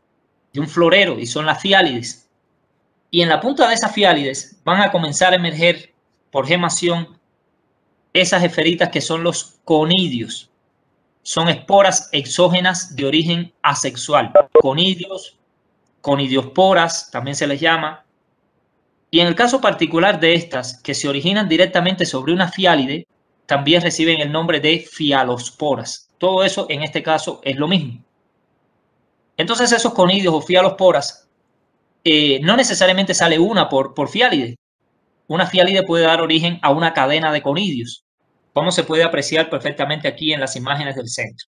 Speaker 1: de un florero, y son las fiálides. Y en la punta de esas fiálides van a comenzar a emerger por gemación esas esferitas que son los conidios. Son esporas exógenas de origen asexual. Conidios, conidiosporas, también se les llama. Y en el caso particular de estas, que se originan directamente sobre una fiálide, también reciben el nombre de fialosporas. Todo eso en este caso es lo mismo. Entonces esos conidios o fialosporas, no necesariamente sale una por fiálide. Una fiálide puede dar origen a una cadena de conidios, como se puede apreciar perfectamente aquí en las imágenes del centro.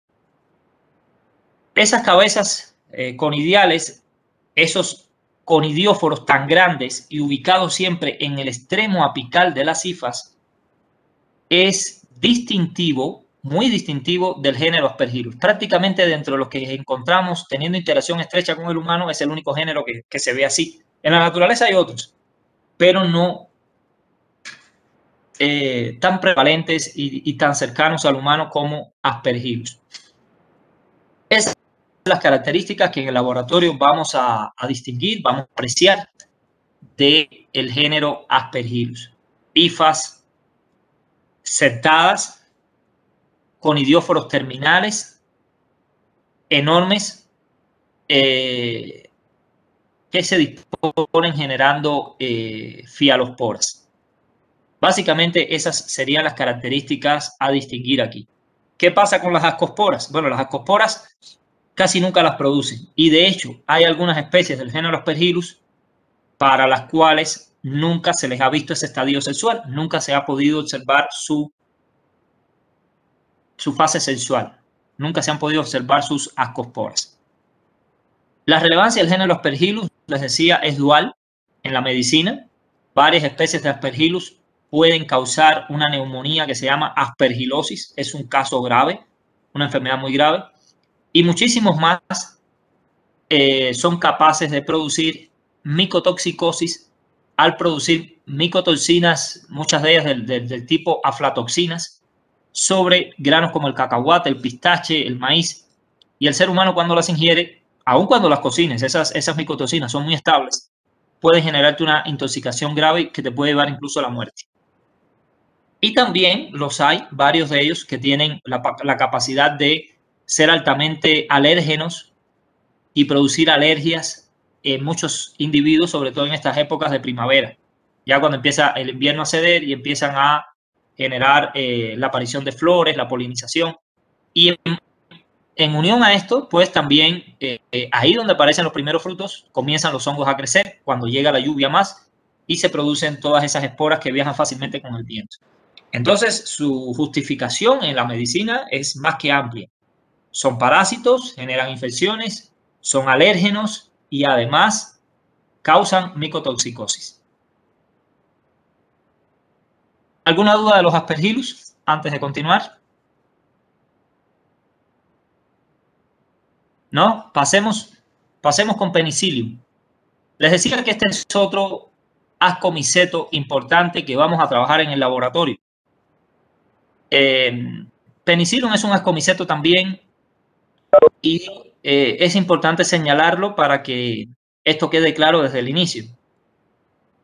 Speaker 1: Esas cabezas conidiales, esos conidióforos tan grandes y ubicados siempre en el extremo apical de las hifas, es distintivo, muy distintivo del género Aspergillus. Prácticamente dentro de los que encontramos teniendo interacción estrecha con el humano, es el único género que se ve así. En la naturaleza hay otros, pero no tan prevalentes y tan cercanos al humano como Aspergillus. Esas son las características que en el laboratorio vamos a distinguir, vamos a apreciar del género Aspergillus. Hifas septadas, conidióforos terminales, enormes, que se disponen generando fialosporas. Básicamente esas serían las características a distinguir aquí. ¿Qué pasa con las ascosporas? Bueno, las ascosporas casi nunca las producen y de hecho hay algunas especies del género Aspergillus para las cuales nunca se les ha visto ese estadio sexual, nunca se ha podido observar su fase sexual, nunca se han podido observar sus ascosporas. La relevancia del género Aspergillus, les decía, es dual en la medicina. varias especies de Aspergillus pueden causar una neumonía que se llama aspergilosis. Es un caso grave, una enfermedad muy grave. Y muchísimos más son capaces de producir micotoxicosis al producir micotoxinas, muchas de ellas del tipo aflatoxinas, sobre granos como el cacahuate, el pistache, el maíz. Y el ser humano, cuando las ingiere, aun cuando las cocines, esas micotoxinas son muy estables, pueden generarte una intoxicación grave que te puede llevar incluso a la muerte. Y también los hay, varios de ellos, que tienen la capacidad de ser altamente alérgenos y producir alergias en muchos individuos, sobre todo en estas épocas de primavera. Ya cuando empieza el invierno a ceder y empiezan a generar la aparición de flores, la polinización. Y en unión a esto, pues también ahí donde aparecen los primeros frutos, comienzan los hongos a crecer cuando llega la lluvia más y se producen todas esas esporas que viajan fácilmente con el viento. Entonces, su justificación en la medicina es más que amplia. Son parásitos, generan infecciones, son alérgenos y además causan micotoxicosis. ¿Alguna duda de los Aspergillus antes de continuar? ¿No? Pasemos con Penicillium. Les decía que este es otro ascomiceto importante que vamos a trabajar en el laboratorio. Penicillium es un ascomiceto también y es importante señalarlo para que esto quede claro desde el inicio.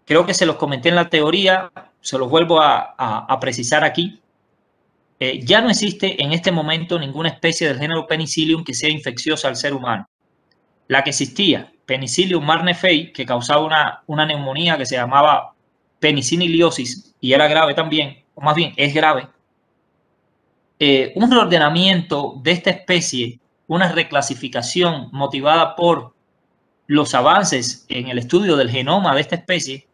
Speaker 1: Creo que se los comenté en la teoría, se los vuelvo a precisar aquí. Ya no existe en este momento ninguna especie del género Penicillium que sea infecciosa al ser humano. La que existía, Penicillium marnefei, que causaba una neumonía que se llamaba peniciniliosis y era grave también, o más bien es grave. Un reordenamiento de esta especie, una reclasificación motivada por los avances en el estudio del genoma de esta especie,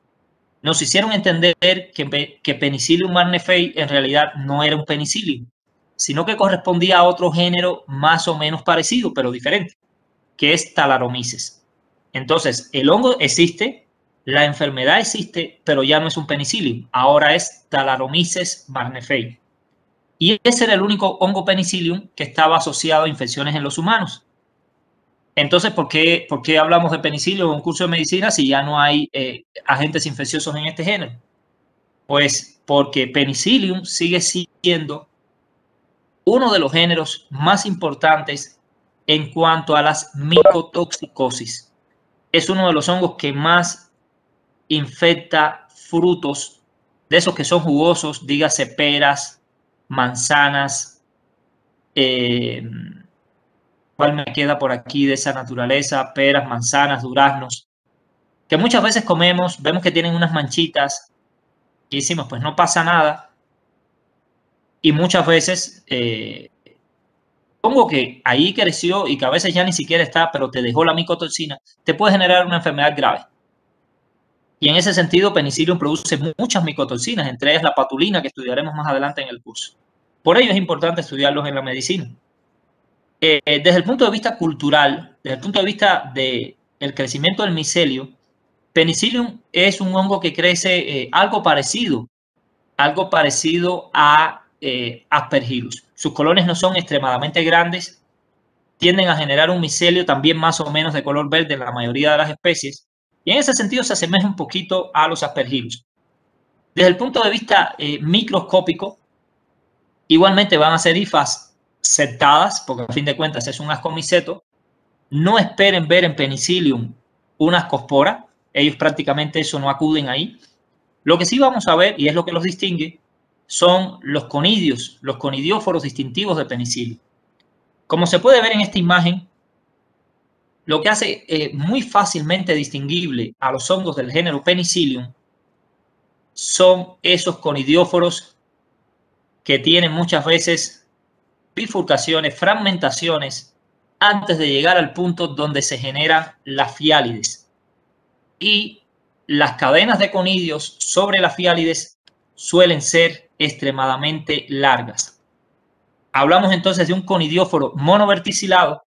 Speaker 1: nos hicieron entender que Penicillium marnefei en realidad no era un penicillium, sino que correspondía a otro género más o menos parecido, pero diferente, que es Thalaromyces. Entonces, el hongo existe, la enfermedad existe, pero ya no es un penicillium, ahora es Thalaromyces marnefei. Y ese era el único hongo penicillium que estaba asociado a infecciones en los humanos. Entonces, ¿por qué hablamos de penicilio en un curso de medicina si ya no hay agentes infecciosos en este género? Pues porque Penicillium sigue siendo uno de los géneros más importantes en cuanto a las micotoxicosis. Es uno de los hongos que más infecta frutos, de esos que son jugosos, dígase peras, manzanas, ¿cuál me queda por aquí de esa naturaleza? Peras, manzanas, duraznos, que muchas veces comemos, vemos que tienen unas manchitas y decimos, pues no pasa nada. Y muchas veces, pongo que ahí creció y que a veces ya ni siquiera está, pero te dejó la micotoxina, te puede generar una enfermedad grave. Y en ese sentido, Penicillium produce muchas micotoxinas, entre ellas la patulina, que estudiaremos más adelante en el curso. Por ello es importante estudiarlos en la medicina. Desde el punto de vista cultural, desde el punto de vista del crecimiento del micelio, Penicillium es un hongo que crece algo parecido a Aspergillus. Sus colonias no son extremadamente grandes, tienden a generar un micelio también más o menos de color verde en la mayoría de las especies, y en ese sentido se asemeja un poquito a los Aspergillus. Desde el punto de vista microscópico, igualmente van a ser hifas sentadas, porque a fin de cuentas es un ascomiceto. No esperen ver en Penicillium una ascospora, ellos prácticamente eso no acuden ahí. Lo que sí vamos a ver, y es lo que los distingue, son los conidios, los conidióforos distintivos de Penicillium. Como se puede ver en esta imagen, lo que hace muy fácilmente distinguible a los hongos del género Penicillium son esos conidióforos que tienen muchas veces bifurcaciones, fragmentaciones, antes de llegar al punto donde se generan las fiálides. Y las cadenas de conidios sobre las fiálides suelen ser extremadamente largas. Hablamos entonces de un conidióforo monoverticilado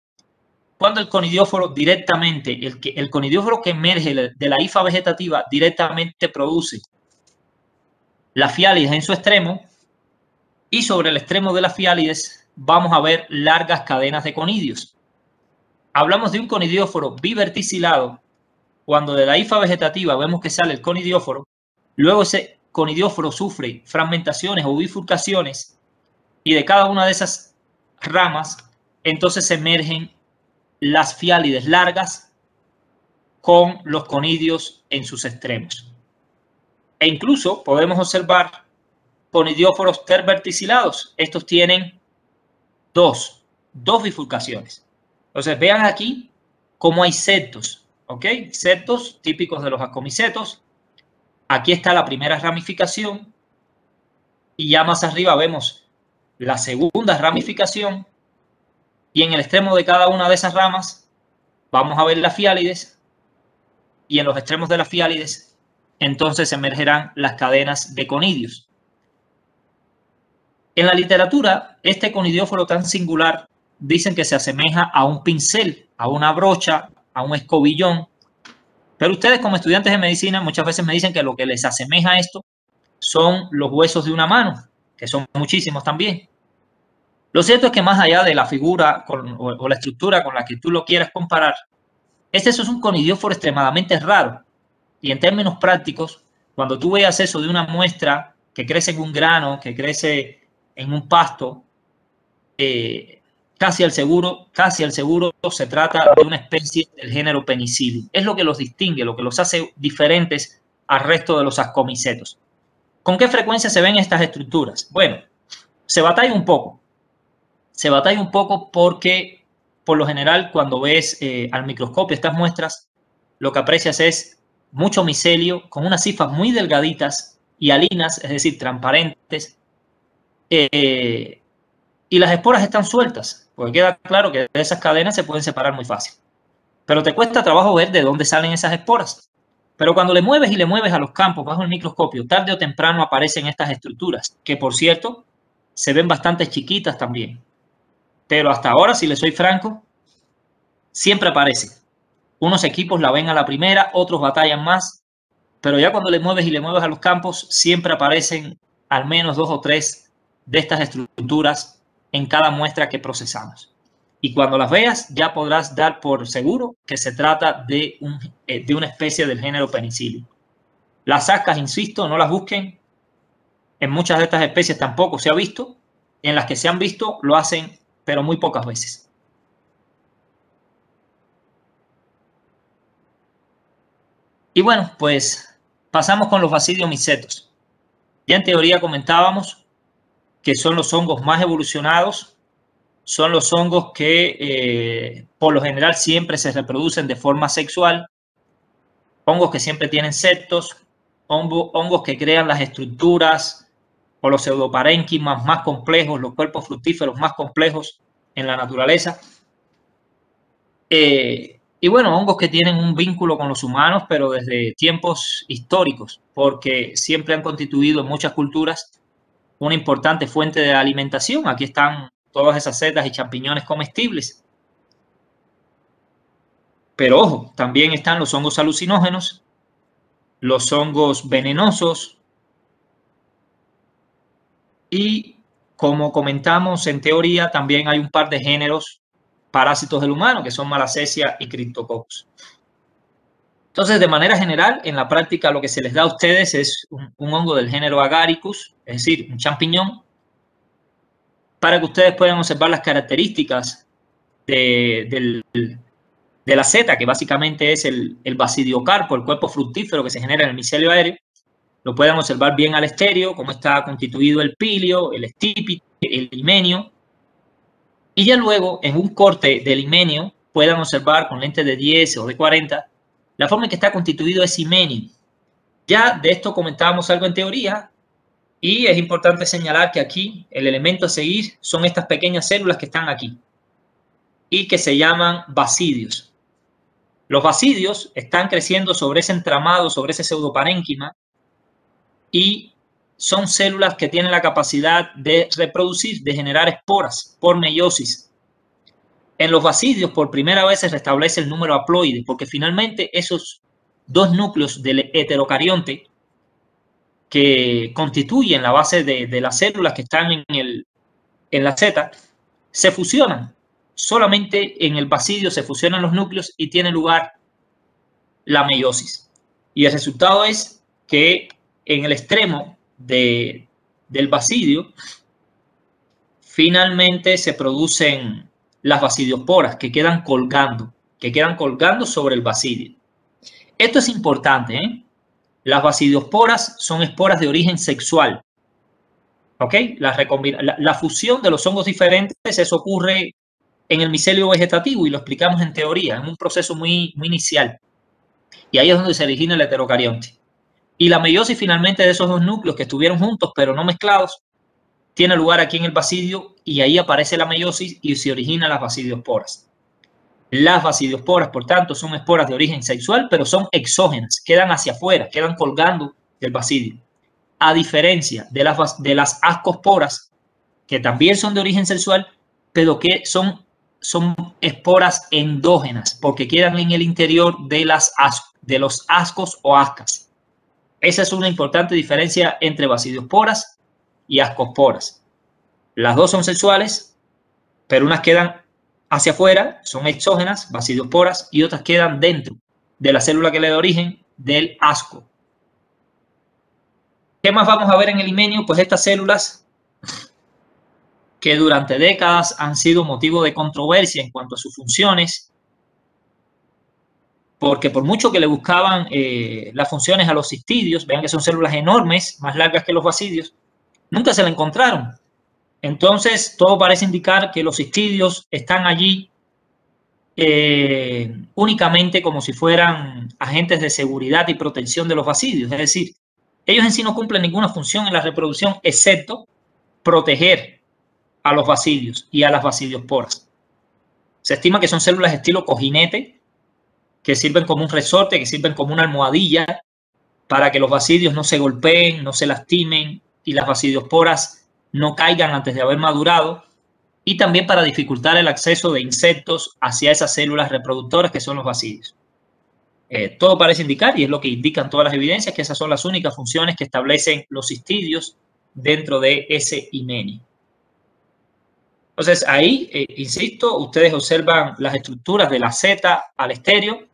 Speaker 1: cuando el conidióforo directamente, el conidióforo que emerge de la hifa vegetativa directamente produce las fiálides en su extremo, y sobre el extremo de las fiálides vamos a ver largas cadenas de conidios. Hablamos de un conidióforo biverticilado cuando de la hifa vegetativa vemos que sale el conidióforo, luego ese conidióforo sufre fragmentaciones o bifurcaciones y de cada una de esas ramas entonces emergen las fiálides largas con los conidios en sus extremos. E incluso podemos observar conidióforos terverticilados. Estos tienen dos bifurcaciones. Entonces vean aquí cómo hay septos, ¿ok? Septos típicos de los ascomicetos. Aquí está la primera ramificación y ya más arriba vemos la segunda ramificación, y en el extremo de cada una de esas ramas vamos a ver las fiálides, y en los extremos de las fiálides entonces emergerán las cadenas de conidios. En la literatura, este conidióforo tan singular dicen que se asemeja a un pincel, a una brocha, a un escobillón. Pero ustedes como estudiantes de medicina muchas veces me dicen que lo que les asemeja a esto son los huesos de una mano, que son muchísimos también. Lo cierto es que más allá de la figura o la estructura con la que tú lo quieras comparar, este es un conidióforo extremadamente raro. Y en términos prácticos, cuando tú veas eso de una muestra que crece en un grano, que crece en un pasto, casi al seguro se trata de una especie del género Penicillium. Es lo que los distingue, lo que los hace diferentes al resto de los ascomicetos. ¿Con qué frecuencia se ven estas estructuras? Bueno, se batalla un poco. Se batalla un poco porque, por lo general, cuando ves al microscopio estas muestras, lo que aprecias es mucho micelio con unas hifas muy delgaditas y halinas, es decir, transparentes, y las esporas están sueltas, porque queda claro que de esas cadenas se pueden separar muy fácil. Pero te cuesta trabajo ver de dónde salen esas esporas. Pero cuando le mueves y le mueves a los campos bajo el microscopio, tarde o temprano aparecen estas estructuras, que por cierto, se ven bastante chiquitas también. Pero hasta ahora, si les soy franco, siempre aparecen. Unos equipos la ven a la primera, otros batallan más, pero ya cuando le mueves y le mueves a los campos, siempre aparecen al menos 2 o 3 de estas estructuras en cada muestra que procesamos. Y cuando las veas, ya podrás dar por seguro que se trata de una especie del género Penicillium. Las ascas, insisto, no las busquen. En muchas de estas especies tampoco se ha visto. En las que se han visto, lo hacen, pero muy pocas veces. Y bueno, pues pasamos con los basidiomicetos. Ya en teoría comentábamos que son los hongos más evolucionados, son los hongos que por lo general siempre se reproducen de forma sexual, hongos que siempre tienen septos, hongos que crean las estructuras o los pseudoparénquimas más complejos, los cuerpos fructíferos más complejos en la naturaleza. Y bueno, hongos que tienen un vínculo con los humanos, pero desde tiempos históricos, porque siempre han constituido en muchas culturas una importante fuente de alimentación. Aquí están todas esas setas y champiñones comestibles. Pero ojo, también están los hongos alucinógenos, los hongos venenosos y, como comentamos en teoría, también hay un par de géneros parásitos del humano, que son Malassezia y Cryptococcus. Entonces, de manera general, en la práctica lo que se les da a ustedes es un hongo del género Agaricus, es decir, un champiñón, para que ustedes puedan observar las características de la seta, que básicamente es el basidiocarpo, el cuerpo fructífero que se genera en el micelio aéreo. Lo pueden observar bien al estéreo, cómo está constituido el pilio, el estípite, el limenio. Y ya luego, en un corte del limenio, puedan observar con lentes de 10 o de 40 la forma en que está constituido ese himenio. Ya de esto comentábamos algo en teoría, y es importante señalar que aquí el elemento a seguir son estas pequeñas células que están aquí y que se llaman basidios. Los basidios están creciendo sobre ese entramado, sobre ese pseudoparénquima, y son células que tienen la capacidad de reproducir, de generar esporas por meiosis. En los basidios, por primera vez se restablece el número haploide, porque finalmente esos dos núcleos del heterocarionte que constituyen la base de las células que están en la Z, se fusionan. Solamente en el basidio se fusionan los núcleos y tiene lugar la meiosis. Y el resultado es que en el extremo del basidio, finalmente se producen las basidiosporas que quedan colgando sobre el basidio. Esto es importante, ¿eh? Las basidiosporas son esporas de origen sexual. ¿Ok? La fusión de los hongos diferentes, eso ocurre en el micelio vegetativo y lo explicamos en teoría, en un proceso muy inicial. Y ahí es donde se origina el heterocarionte. Y la meiosis finalmente de esos dos núcleos que estuvieron juntos pero no mezclados tiene lugar aquí en el basidio y ahí aparece la meiosis y se originan las basidiosporas. Las basidiosporas, por tanto, son esporas de origen sexual, pero son exógenas, quedan hacia afuera, quedan colgando del basidio. A diferencia de las ascosporas, que también son de origen sexual, pero que son esporas endógenas, porque quedan en el interior de los ascos o ascas. Esa es una importante diferencia entre basidiosporas y ascosporas. Las dos son sexuales, pero unas quedan hacia afuera, son exógenas, basidiosporas, y otras quedan dentro de la célula que le da origen del asco. ¿Qué más vamos a ver en el himenio? Pues estas células que durante décadas han sido motivo de controversia en cuanto a sus funciones, porque por mucho que le buscaban las funciones a los cistidios, vean que son células enormes, más largas que los basidios, nunca se la encontraron. Entonces, todo parece indicar que los cistidios están allí únicamente como si fueran agentes de seguridad y protección de los basidios. Es decir, ellos en sí no cumplen ninguna función en la reproducción, excepto proteger a los basidios y a las basidiosporas. Se estima que son células estilo cojinete, que sirven como un resorte, que sirven como una almohadilla para que los basidios no se golpeen, no se lastimen y las basidiosporas no caigan antes de haber madurado, y también para dificultar el acceso de insectos hacia esas células reproductoras que son los basidios. Todo parece indicar, y es lo que indican todas las evidencias, que esas son las únicas funciones que establecen los cistidios dentro de ese himenio. Entonces ahí, insisto, ustedes observan las estructuras de la Z al estéreo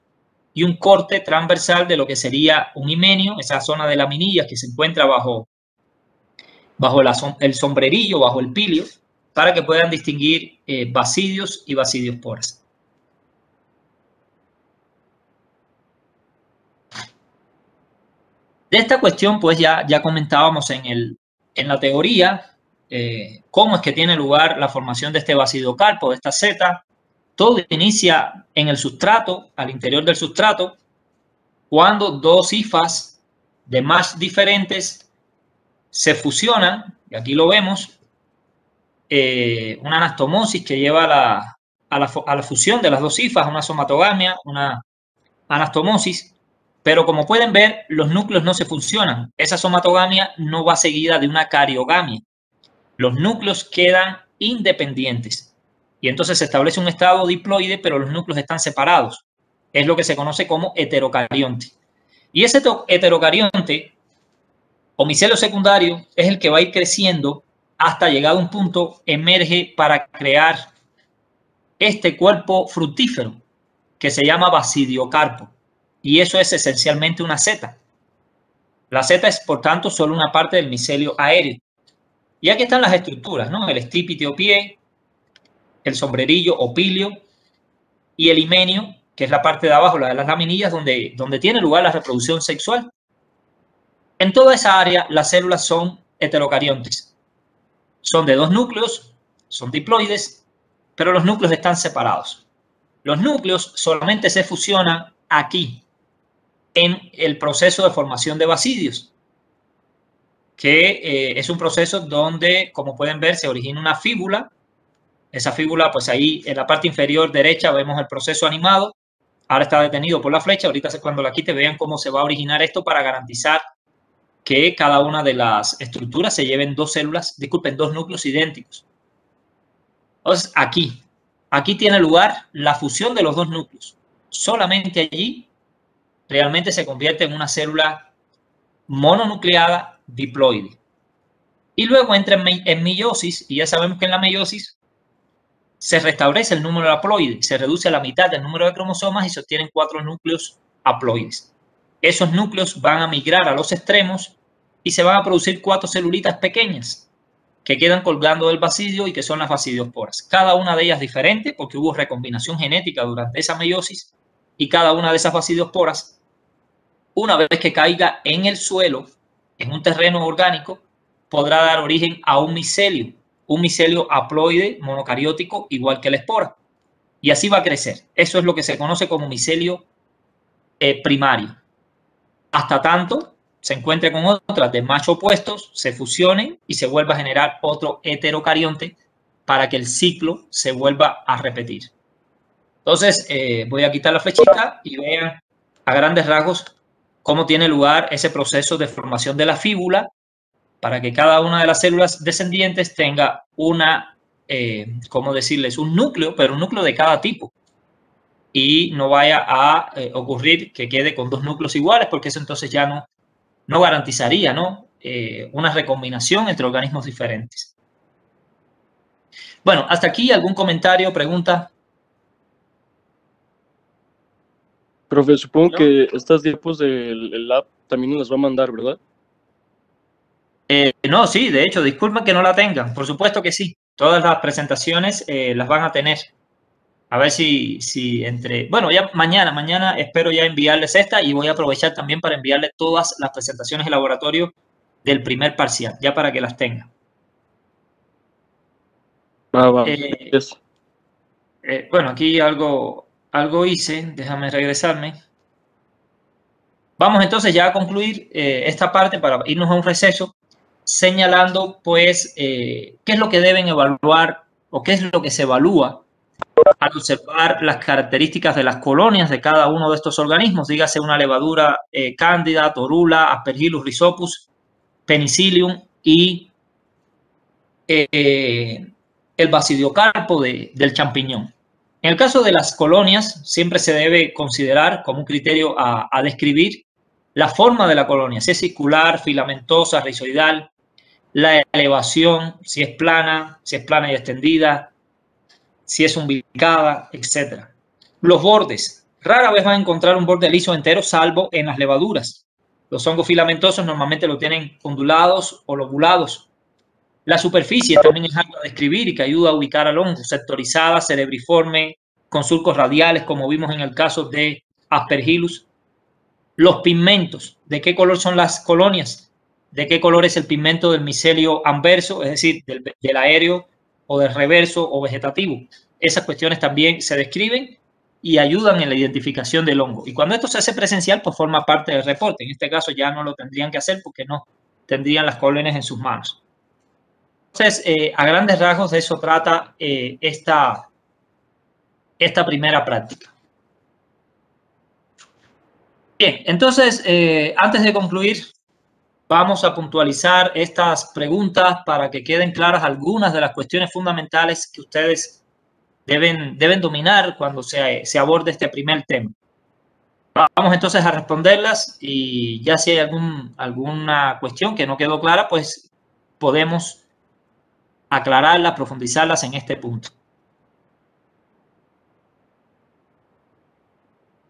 Speaker 1: y un corte transversal de lo que sería un himenio, esa zona de laminillas que se encuentra bajo el sombrerillo, bajo el pilio, para que puedan distinguir basidios y basidiosporas. De esta cuestión, pues ya comentábamos en la teoría cómo es que tiene lugar la formación de este basidiocarpo, de esta Z. Todo inicia en el sustrato, al interior del sustrato, cuando dos hifas de más diferentes se fusionan, y aquí lo vemos, una anastomosis que lleva a la fusión de las dos hifas, una somatogamia, una anastomosis, pero como pueden ver, los núcleos no se fusionan. Esa somatogamia no va seguida de una cariogamia. Los núcleos quedan independientes y entonces se establece un estado diploide, pero los núcleos están separados. Es lo que se conoce como heterocarionte. Y ese heterocarionte o micelio secundario es el que va a ir creciendo hasta llegar a un punto, emerge para crear este cuerpo fructífero que se llama basidiocarpo. Y eso es esencialmente una Z. La Z es, por tanto, solo una parte del micelio aéreo. Y aquí están las estructuras, ¿no? El estípite o pie, el sombrerillo o pilio y el himenio, que es la parte de abajo, la de las laminillas, donde tiene lugar la reproducción sexual. En toda esa área, las células son heterocariontes. Son de dos núcleos, son diploides, pero los núcleos están separados. Los núcleos solamente se fusionan aquí, en el proceso de formación de basidios, que es un proceso donde, como pueden ver, se origina una fíbula. Esa fíbula, pues ahí en la parte inferior derecha vemos el proceso animado. Ahora está detenido por la flecha. Ahorita cuando la quite vean cómo se va a originar esto para garantizar que cada una de las estructuras se lleven dos núcleos idénticos. Entonces aquí aquí tiene lugar la fusión de los dos núcleos. Solamente allí realmente se convierte en una célula mononucleada diploide. Y luego entra en meiosis, y ya sabemos que en la meiosis se restablece el número haploide, se reduce a la mitad del número de cromosomas y se obtienen 4 núcleos haploides. Esos núcleos van a migrar a los extremos y se van a producir 4 celulitas pequeñas que quedan colgando del basidio y que son las basidiosporas. Cada una de ellas diferente porque hubo recombinación genética durante esa meiosis, y cada una de esas basidiosporas, una vez que caiga en el suelo, en un terreno orgánico, podrá dar origen a un micelio haploide monocariótico igual que la espora. Y así va a crecer. Eso es lo que se conoce como micelio primario. Hasta tanto se encuentre con otras de machos opuestos, se fusionen y se vuelva a generar otro heterocarionte para que el ciclo se vuelva a repetir. Entonces, voy a quitar la flechita y vean a grandes rasgos cómo tiene lugar ese proceso de formación de la fíbula para que cada una de las células descendientes tenga una, ¿cómo decirles? Un núcleo, pero un núcleo de cada tipo. Y no vaya a ocurrir que quede con 2 núcleos iguales, porque eso entonces ya no garantizaría, ¿no? Una recombinación entre organismos diferentes. Bueno, hasta aquí, ¿algún comentario, pregunta?
Speaker 2: Profe, supongo que estas diapos del lab también nos las va a mandar, ¿verdad?
Speaker 1: No, sí, de hecho, disculpen que no la tengan. Por supuesto que sí. Todas las presentaciones las van a tener. A ver si entre... Bueno, ya mañana espero ya enviarles esta, y voy a aprovechar también para enviarles todas las presentaciones de laboratorio del primer parcial, ya para que las tengan. Bueno, aquí algo hice. Déjame regresarme. Vamos entonces ya a concluir esta parte para irnos a un receso, señalando pues qué es lo que deben evaluar o qué es lo que se evalúa al observar las características de las colonias de cada uno de estos organismos, dígase una levadura cándida, torula, Aspergillus, Rhizopus, Penicillium y el basidiocarpo del champiñón. En el caso de las colonias, siempre se debe considerar como un criterio a describir la forma de la colonia, si es circular, filamentosa, rizoidal, la elevación, si es plana y extendida, si es umbicada, etc. Los bordes. Rara vez van a encontrar un borde liso entero, salvo en las levaduras. Los hongos filamentosos normalmente lo tienen ondulados o lobulados. La superficie también es algo a describir y que ayuda a ubicar al hongo, sectorizada, cerebriforme, con surcos radiales, como vimos en el caso de Aspergillus. Los pigmentos. ¿De qué color son las colonias? ¿De qué color es el pigmento del micelio anverso, es decir, del aéreo o del reverso o vegetativo? Esas cuestiones también se describen y ayudan en la identificación del hongo. Y cuando esto se hace presencial, pues forma parte del reporte. En este caso ya no lo tendrían que hacer porque no tendrían las colonias en sus manos. Entonces, a grandes rasgos de eso trata esta primera práctica. Bien, entonces, antes de concluir, vamos a puntualizar estas preguntas para que queden claras algunas de las cuestiones fundamentales que ustedes deben dominar cuando se aborde este primer tema. Vamos entonces a responderlas, y ya si hay alguna cuestión que no quedó clara, pues podemos aclararlas, profundizarlas en este punto.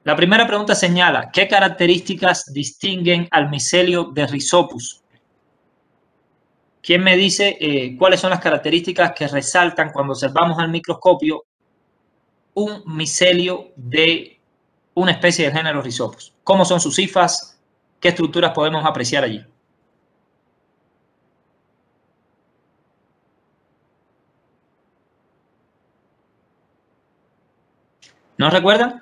Speaker 1: La primera pregunta señala: ¿qué características distinguen al micelio de Rhizopus? ¿Quién me dice cuáles son las características que resaltan cuando observamos al microscopio un micelio de una especie del género Rhizopus? ¿Cómo son sus cifras? ¿Qué estructuras podemos apreciar allí? ¿No recuerdan?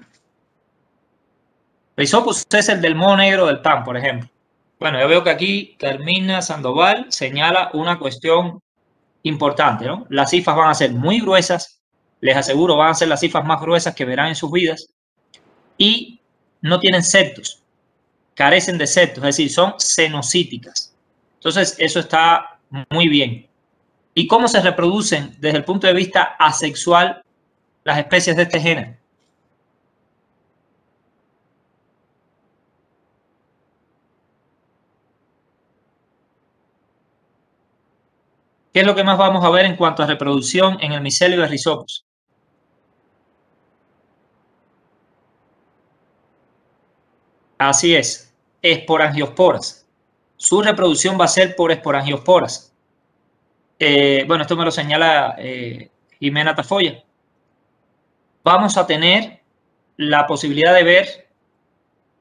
Speaker 1: Rhizopus es el del moho negro del pan, por ejemplo. Bueno, yo veo que aquí Carmina Sandoval señala una cuestión importante, ¿no? Las cifras van a ser muy gruesas, les aseguro, van a ser las cifras más gruesas que verán en sus vidas, y no tienen septos, carecen de septos, es decir, son cenocíticas. Entonces, eso está muy bien. ¿Y cómo se reproducen desde el punto de vista asexual? las especies de este género. ¿Qué es lo que más vamos a ver en cuanto a reproducción en el micelio de Rhizopus? Así es, esporangiosporas. Su reproducción va a ser por esporangiosporas. Bueno, esto me lo señala Jimena Tafoya. Vamos a tener la posibilidad de ver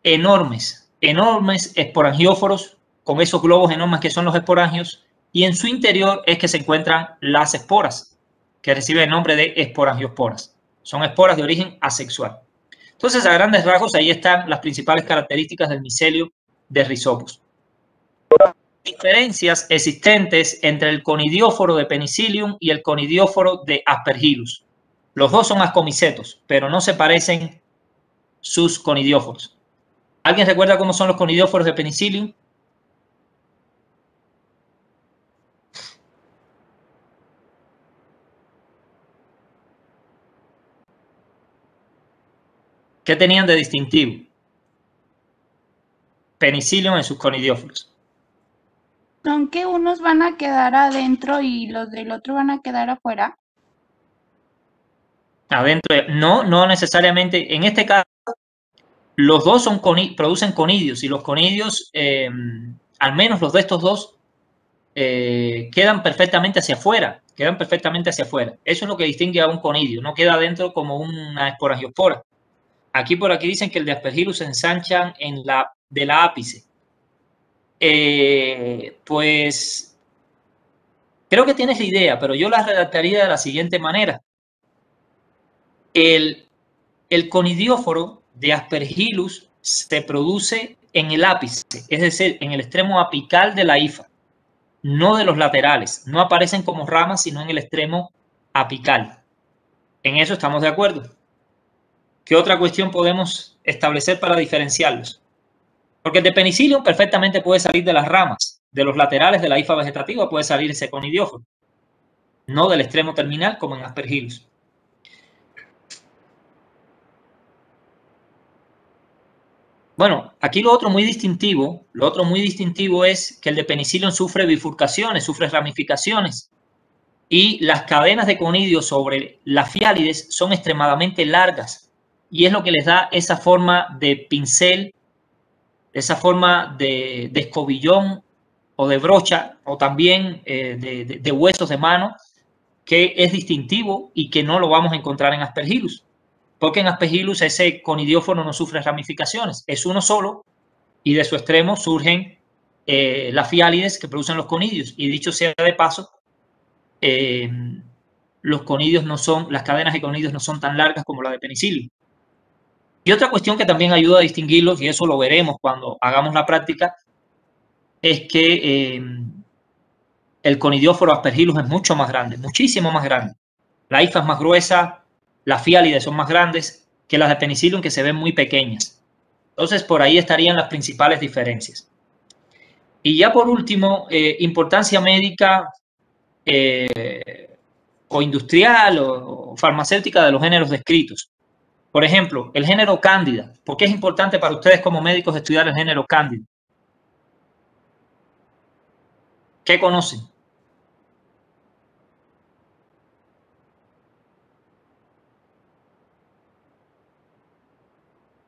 Speaker 1: enormes esporangióforos con esos globos enormes que son los esporangios, y en su interior es que se encuentran las esporas, que reciben el nombre de esporangiosporas. Son esporas de origen asexual. Entonces, a grandes rasgos, ahí están las principales características del micelio de Rhizopus. Diferencias existentes entre el conidióforo de Penicillium y el conidióforo de Aspergillus. Los dos son ascomicetos, pero no se parecen sus conidióforos. ¿Alguien recuerda cómo son los conidióforos de Penicillium? ¿Qué tenían de distintivo Penicillium en sus conidióforos?
Speaker 3: ¿Son que unos van a quedar adentro y los del otro van a quedar afuera?
Speaker 1: Adentro, no necesariamente. En este caso, los dos producen conidios, y los conidios, al menos los de estos dos, quedan perfectamente hacia afuera. Eso es lo que distingue a un conidio. No queda adentro como una esporangiospora. Aquí por aquí dicen que el de Aspergillus se ensanchan de la ápice. Pues creo que tienes la idea, pero yo la redactaría de la siguiente manera. El conidióforo de Aspergillus se produce en el ápice, es decir, en el extremo apical de la hifa, no de los laterales. No aparecen como ramas, sino en el extremo apical. En eso estamos de acuerdo. ¿Qué otra cuestión podemos establecer para diferenciarlos? Porque el de Penicillium perfectamente puede salir de las ramas, de los laterales de la hifa vegetativa puede salir ese conidióforo, no del extremo terminal como en Aspergillus. Bueno, aquí lo otro muy distintivo es que el de Penicillium sufre bifurcaciones, sufre ramificaciones, y las cadenas de conidios sobre las fiálides son extremadamente largas, y es lo que les da esa forma de pincel, esa forma de escobillón o de brocha, o también de huesos de mano, que es distintivo y que no lo vamos a encontrar en Aspergillus. Porque en Aspergillus ese conidióforo no sufre ramificaciones, es uno solo, y de su extremo surgen las fiálides que producen los conidios. Y dicho sea de paso, los conidios las cadenas de conidios no son tan largas como la de Penicillium. Y otra cuestión que también ayuda a distinguirlos, y eso lo veremos cuando hagamos la práctica, es que el conidióforo Aspergillus es mucho más grande, muchísimo más grande. La hifa es más gruesa, las fiálides son más grandes que las de Penicillium, que se ven muy pequeñas. Entonces, por ahí estarían las principales diferencias. Y ya por último, importancia médica o industrial o farmacéutica de los géneros descritos. Por ejemplo, el género Cándida. ¿Por qué es importante para ustedes como médicos estudiar el género Cándida? ¿Qué conocen?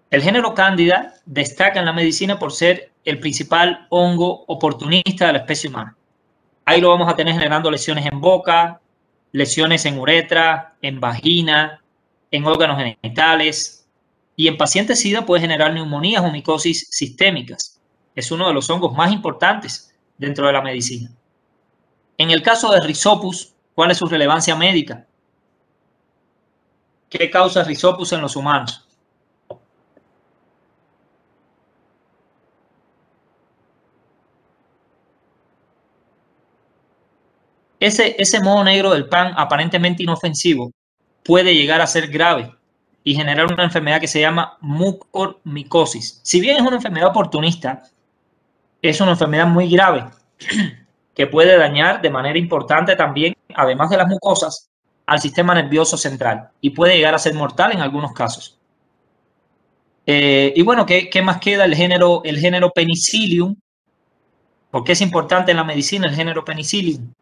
Speaker 1: El género Cándida destaca en la medicina por ser el principal hongo oportunista de la especie humana. Ahí lo vamos a tener generando lesiones en boca, lesiones en uretra, en vagina, en órganos genitales, y en pacientes SIDA puede generar neumonías o micosis sistémicas. Es uno de los hongos más importantes dentro de la medicina. En el caso de Rhizopus, ¿cuál es su relevancia médica? ¿Qué causa Rhizopus en los humanos? Ese moho negro del pan, aparentemente inofensivo, puede llegar a ser grave y generar una enfermedad que se llama mucormicosis. Si bien es una enfermedad oportunista, es una enfermedad muy grave que puede dañar de manera importante también, además de las mucosas, al sistema nervioso central y puede llegar a ser mortal en algunos casos. Y bueno, ¿qué más queda? El género Penicillium. ¿Por qué es importante en la medicina el género Penicillium?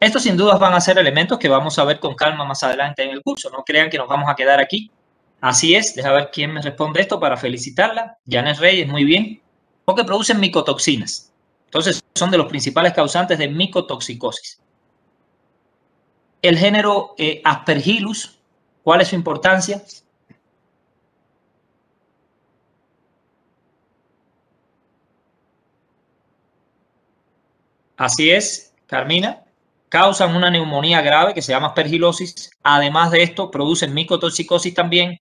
Speaker 1: Estos sin dudas van a ser elementos que vamos a ver con calma más adelante en el curso. No crean que nos vamos a quedar aquí. Así es, deja ver quién me responde esto para felicitarla. Janet Reyes, muy bien. Porque producen micotoxinas. Entonces son de los principales causantes de micotoxicosis. El género Aspergillus, ¿cuál es su importancia? Así es, Carmina. Causan una neumonía grave que se llama aspergilosis. Además de esto, producen micotoxicosis también.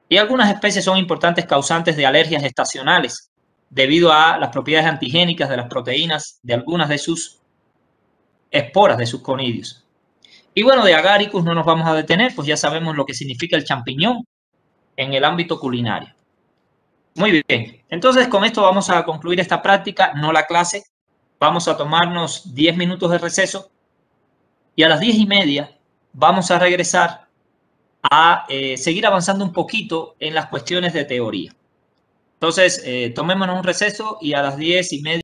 Speaker 1: Y algunas especies son importantes causantes de alergias estacionales debido a las propiedades antigénicas de las proteínas de algunas de sus esporas, de sus conidios. Y bueno, de Agaricus no nos vamos a detener, pues ya sabemos lo que significa el champiñón en el ámbito culinario. Muy bien, entonces con esto vamos a concluir esta práctica, no la clase. Vamos a tomarnos 10 minutos de receso y a las 10:30 vamos a regresar a seguir avanzando un poquito en las cuestiones de teoría. Entonces, tomémonos un receso y a las 10:30